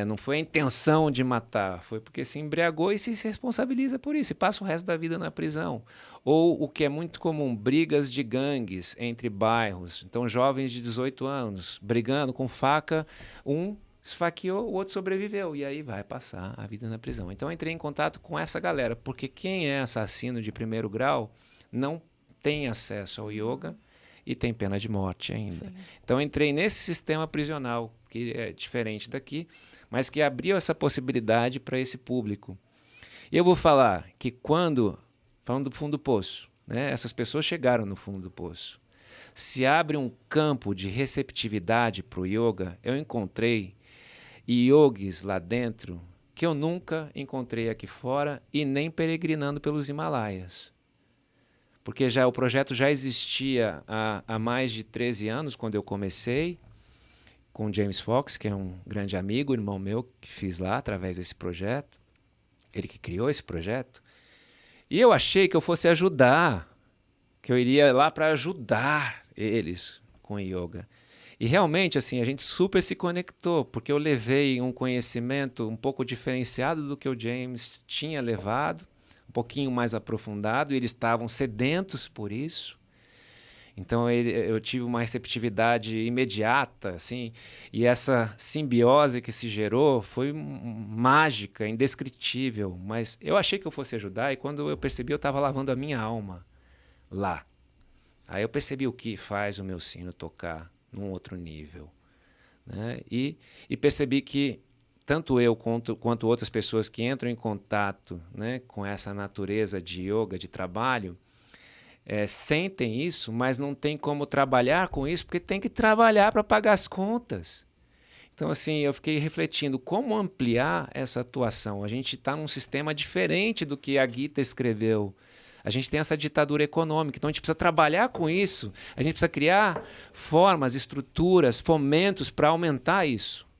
Não foi a intenção de matar, foi porque se embriagou e se responsabiliza por isso, e passa o resto da vida na prisão. Ou o que é muito comum, brigas de gangues entre bairros. Então, jovens de 18 anos brigando com faca, um esfaqueou, o outro sobreviveu, e aí vai passar a vida na prisão. Então, eu entrei em contato com essa galera, porque quem é assassino de primeiro grau não tem acesso ao yoga e tem pena de morte ainda. Sim. Então, entrei nesse sistema prisional, que é diferente daqui, mas que abriu essa possibilidade para esse público. E eu vou falar que falando do fundo do poço, né, essas pessoas chegaram no fundo do poço. Se abre um campo de receptividade para o yoga, eu encontrei yogis lá dentro que eu nunca encontrei aqui fora e nem peregrinando pelos Himalaias. Porque o projeto já existia há mais de 13 anos, quando eu comecei, com o James Fox, que é um grande amigo, irmão meu, que fiz lá através desse projeto. Ele que criou esse projeto. E eu achei que eu fosse ajudar, que eu iria lá para ajudar eles com yoga. E realmente, assim, a gente super se conectou, porque eu levei um conhecimento um pouco diferenciado do que o James tinha levado, um pouquinho mais aprofundado, e eles estavam sedentos por isso. Então eu tive uma receptividade imediata, assim, e essa simbiose que se gerou foi mágica, indescritível. Mas eu achei que eu fosse ajudar, e quando eu percebi, eu estava lavando a minha alma lá. Aí eu percebi o que faz o meu sino tocar num outro nível, né? E percebi que tanto eu quanto outras pessoas que entram em contato, né, com essa natureza de yoga, de trabalho, sentem isso, mas não tem como trabalhar com isso, porque tem que trabalhar para pagar as contas. Então, assim, eu fiquei refletindo como ampliar essa atuação. A gente está num sistema diferente do que a Gita escreveu. A gente tem essa ditadura econômica, então a gente precisa trabalhar com isso. A gente precisa criar formas, estruturas, fomentos para aumentar isso.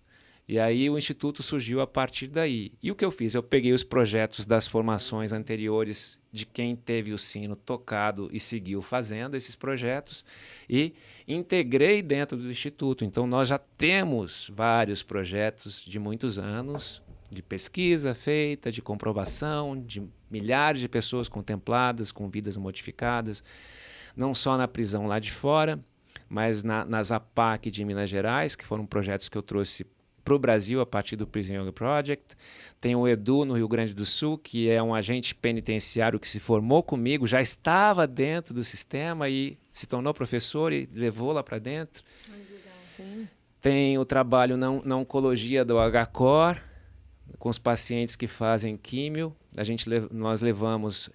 E aí o Instituto surgiu a partir daí. E o que eu fiz? Eu peguei os projetos das formações anteriores de quem teve o sino tocado e seguiu fazendo esses projetos e integrei dentro do Instituto. Então, nós já temos vários projetos de muitos anos, de pesquisa feita, de comprovação, de milhares de pessoas contempladas, com vidas modificadas, não só na prisão lá de fora, mas nas APAC de Minas Gerais, que foram projetos que eu trouxe para o Brasil a partir do Prison Yoga Project. Tem o Edu no Rio Grande do Sul, que é um agente penitenciário que se formou comigo, já estava dentro do sistema e se tornou professor e levou lá para dentro. Sim. Tem o trabalho na oncologia do HCOR, com os pacientes que fazem químio. Nós levamos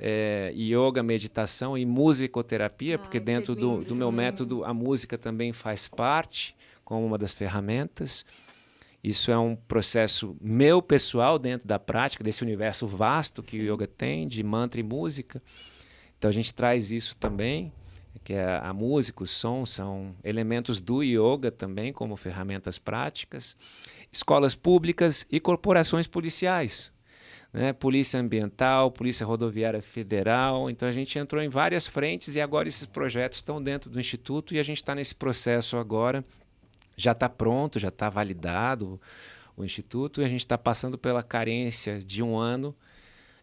yoga, meditação e musicoterapia, porque dentro do meu método a música também faz parte como uma das ferramentas. Isso é um processo meu pessoal dentro da prática, desse universo vasto que o yoga tem, de mantra e música. Então a gente traz isso também, que a música, o som, são elementos do yoga também, como ferramentas práticas. Escolas públicas e corporações policiais, né? Polícia Ambiental, Polícia Rodoviária Federal. Então a gente entrou em várias frentes e agora esses projetos estão dentro do Instituto e a gente está nesse processo agora. Já está pronto, já está validado o Instituto e a gente está passando pela carência de 1 ano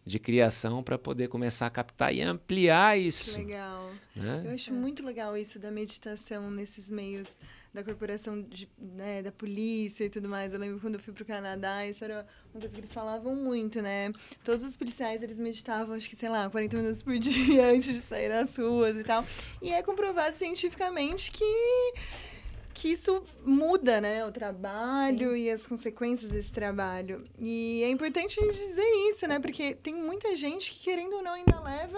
de criação para poder começar a captar e ampliar isso. Que legal. Né? Eu acho muito legal isso da meditação nesses meios da corporação, né, da polícia e tudo mais. Eu lembro quando eu fui para o Canadá, isso era uma coisa que eles falavam muito, né? Todos os policiais, eles meditavam, acho que, 40 minutos por dia antes de sair nas ruas e tal. E é comprovado cientificamente que isso muda, né, o trabalho e as consequências desse trabalho. E é importante a gente dizer isso, né, porque tem muita gente que, querendo ou não, ainda leva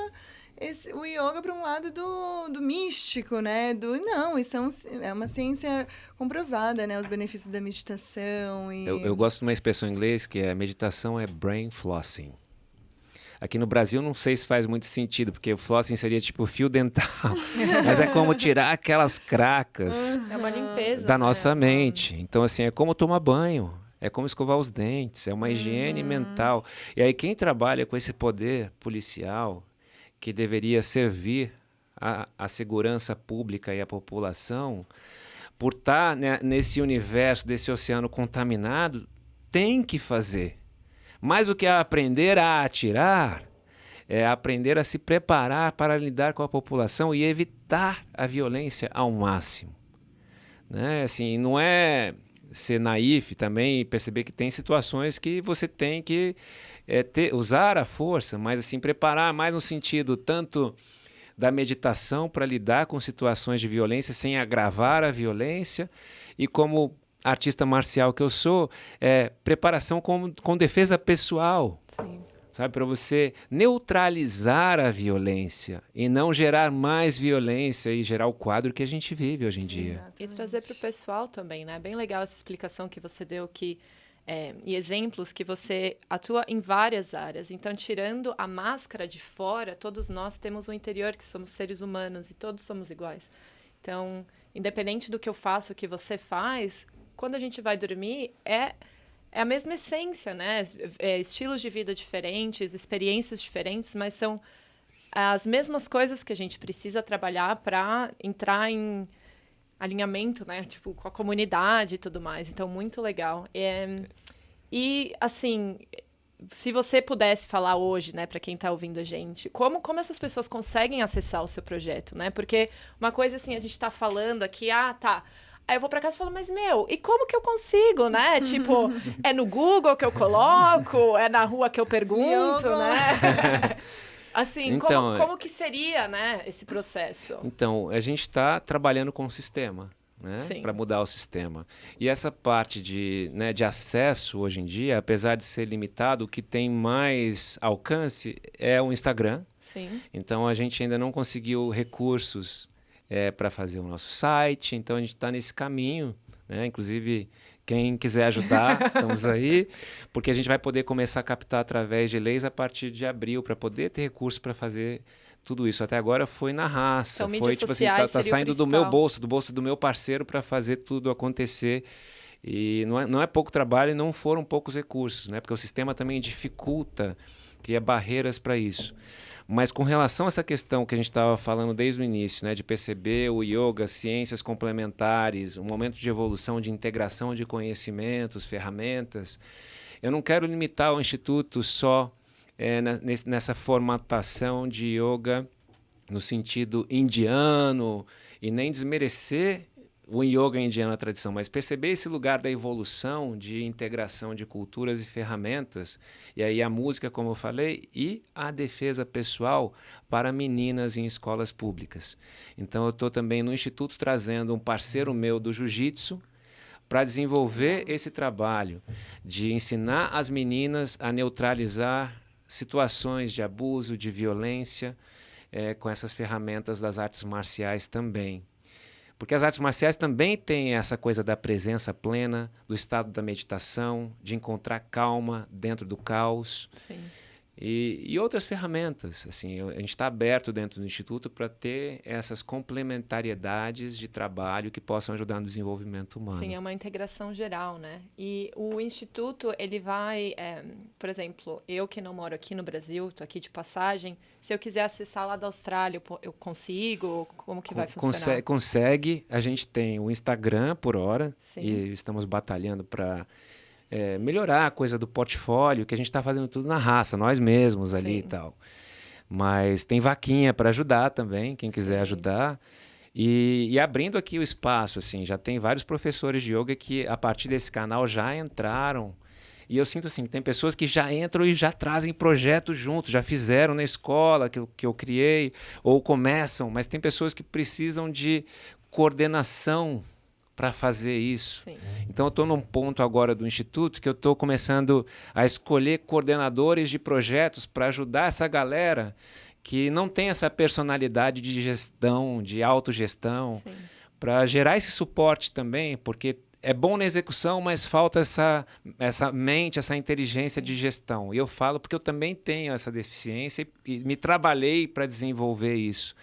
o yoga para um lado do místico, né, não, isso é uma ciência comprovada, né, os benefícios da meditação. E... Eu gosto de uma expressão em inglês que meditação é brain flossing. Aqui no Brasil não sei se faz muito sentido, porque o flossing seria tipo fio dental. Mas é como tirar aquelas cracas É uma limpeza, da né? nossa mente. Então, assim, é como tomar banho. É como escovar os dentes. É uma higiene mental. E aí quem trabalha com esse poder policial que deveria servir a segurança pública e a população, por estar, né, nesse universo, desse oceano contaminado, tem que fazer. Mais do que aprender a atirar, é aprender a se preparar para lidar com a população e evitar a violência ao máximo. Né? Assim, não é ser naif também e perceber que tem situações que você tem que usar a força, mas assim, preparar mais no sentido tanto da meditação para lidar com situações de violência sem agravar a violência, e como artista marcial que eu sou, preparação com defesa pessoal. Sim. Sabe, para você neutralizar a violência e não gerar mais violência e gerar o quadro que a gente vive hoje em dia. Exatamente. E trazer para o pessoal também, né? Bem legal essa explicação que você deu e exemplos que você atua em várias áreas. Então, tirando a máscara de fora, todos nós temos um interior que somos seres humanos e todos somos iguais. Então, independente do que eu faço, o que você faz, quando a gente vai dormir, é a mesma essência, né? Estilos de vida diferentes, experiências diferentes, mas são as mesmas coisas que a gente precisa trabalhar para entrar em alinhamento, né? Tipo, com a comunidade e tudo mais. Então, muito legal. E, assim, se você pudesse falar hoje, né, para quem está ouvindo a gente, como essas pessoas conseguem acessar o seu projeto, né? Porque uma coisa, assim, a gente está falando aqui, tá... Aí eu vou pra casa e falo, mas, e como que eu consigo, né? Tipo, é no Google que eu coloco? É na rua que eu pergunto, né? Assim, então, como que seria, né, esse processo? Então, a gente está trabalhando com o sistema, né? Para mudar o sistema. E essa parte de acesso, hoje em dia, apesar de ser limitado, o que tem mais alcance é o Instagram. Sim. Então, a gente ainda não conseguiu recursos para fazer o nosso site, então a gente está nesse caminho, né? Inclusive, quem quiser ajudar, estamos aí, porque a gente vai poder começar a captar através de leis a partir de abril, para poder ter recursos para fazer tudo isso. Até agora foi na raça, então, foi tipo assim, tá saindo do meu bolso, do bolso do meu parceiro para fazer tudo acontecer. E não é pouco trabalho e não foram poucos recursos, né? Porque o sistema também dificulta, cria barreiras para isso. Mas com relação a essa questão que a gente estava falando desde o início, né, de perceber o yoga, ciências complementares, um momento de evolução, de integração de conhecimentos, ferramentas, eu não quero limitar o Instituto só nessa formatação de yoga no sentido indiano e nem desmerecer o yoga indiano, a tradição, mas perceber esse lugar da evolução, de integração de culturas e ferramentas, e aí a música, como eu falei, e a defesa pessoal para meninas em escolas públicas. Então eu estou também no Instituto trazendo um parceiro meu do jiu-jitsu para desenvolver esse trabalho de ensinar as meninas a neutralizar situações de abuso, de violência, com essas ferramentas das artes marciais também. Porque as artes marciais também têm essa coisa da presença plena, do estado da meditação, de encontrar calma dentro do caos. Sim. E outras ferramentas. Assim, a gente está aberto dentro do Instituto para ter essas complementariedades de trabalho que possam ajudar no desenvolvimento humano. Sim, é uma integração geral, né? E o Instituto, ele vai... por exemplo, eu que não moro aqui no Brasil, estou aqui de passagem, se eu quiser acessar lá da Austrália, eu consigo? Como que vai funcionar? Consegue. A gente tem o Instagram por hora. Sim. E estamos batalhando para... melhorar a coisa do portfólio, que a gente está fazendo tudo na raça, nós mesmos ali. Sim. E tal. Mas tem vaquinha para ajudar também, quem quiser. Sim. Ajudar. E abrindo aqui o espaço, assim, já tem vários professores de yoga que, a partir desse canal, já entraram. E eu sinto assim, tem pessoas que já entram e já trazem projetos juntos, já fizeram na escola que eu criei, ou começam, mas tem pessoas que precisam de coordenação para fazer isso. Sim. Então, eu estou num ponto agora do Instituto que eu estou começando a escolher coordenadores de projetos para ajudar essa galera que não tem essa personalidade de gestão, de autogestão, para gerar esse suporte também, porque é bom na execução, mas falta essa mente, essa inteligência de gestão. E eu falo porque eu também tenho essa deficiência e me trabalhei para desenvolver isso.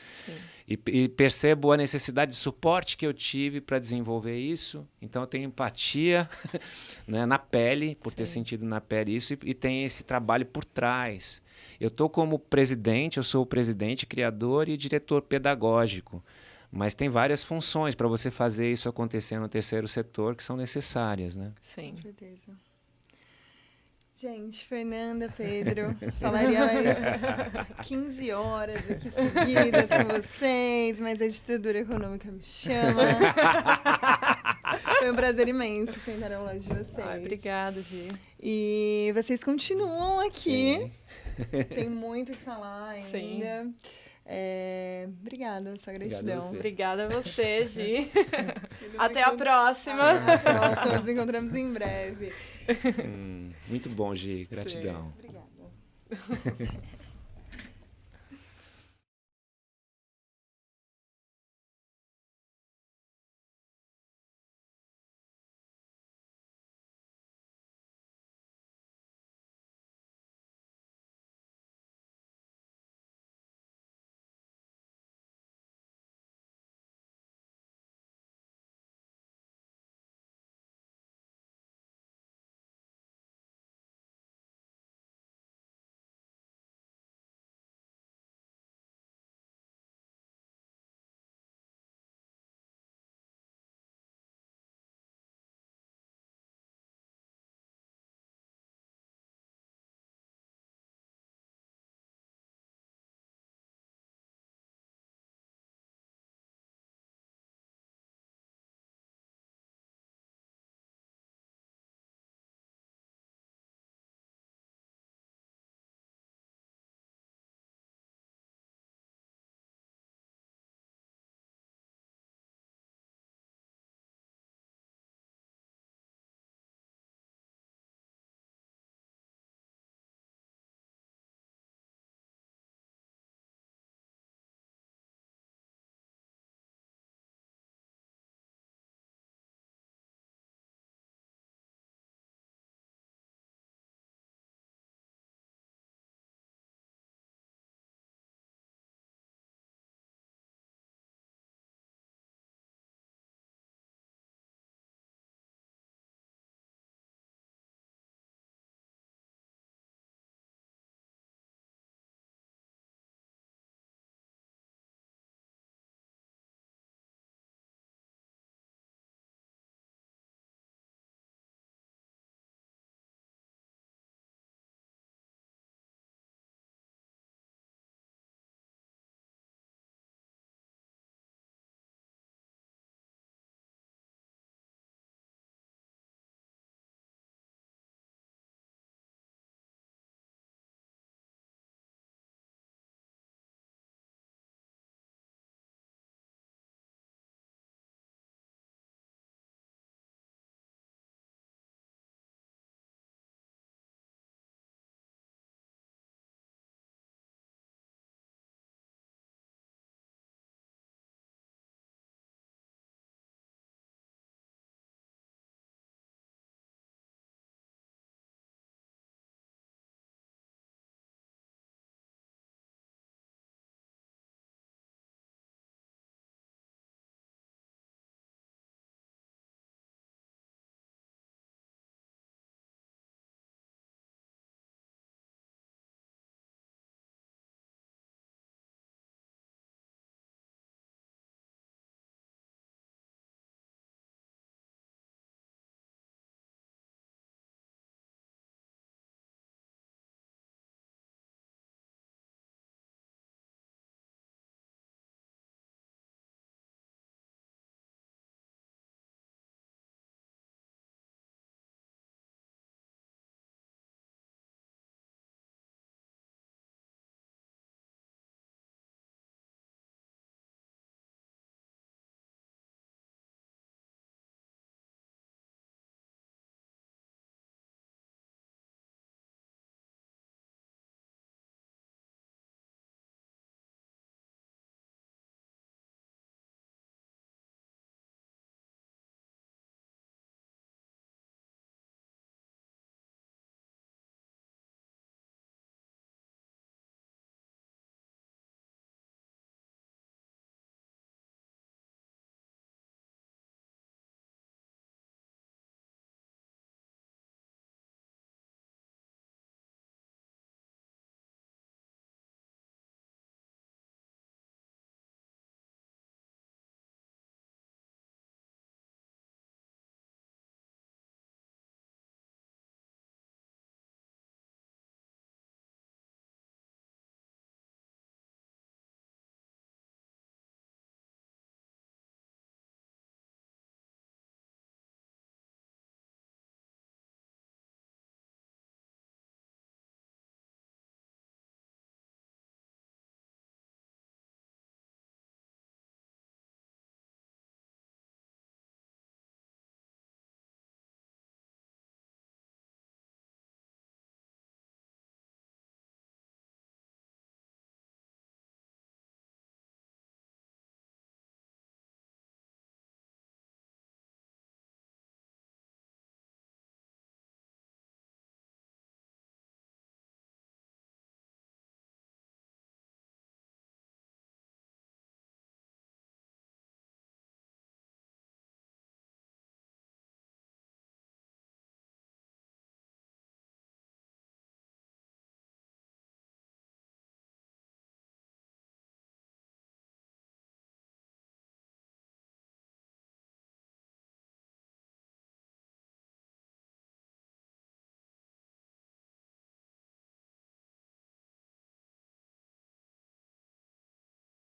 E percebo a necessidade de suporte que eu tive para desenvolver isso. Então, eu tenho empatia né, na pele, por ter sentido na pele isso, e tem esse trabalho por trás. Eu estou como presidente, eu sou o presidente, criador e diretor pedagógico. Mas tem várias funções para você fazer isso acontecer no terceiro setor que são necessárias, né? Sim. Com certeza. Gente, Fernanda, Pedro, falaria mais 15 horas aqui seguidas com vocês, mas a ditadura econômica me chama. Foi um prazer imenso sentar ao lado de vocês. Ai, obrigada, Gi. E vocês continuam aqui. Tem muito o que falar ainda. Obrigada, sua gratidão. Obrigada a você, Gi. Até a próxima. Até a próxima, nos encontramos em breve. Muito bom, Gi. Gratidão. Obrigada.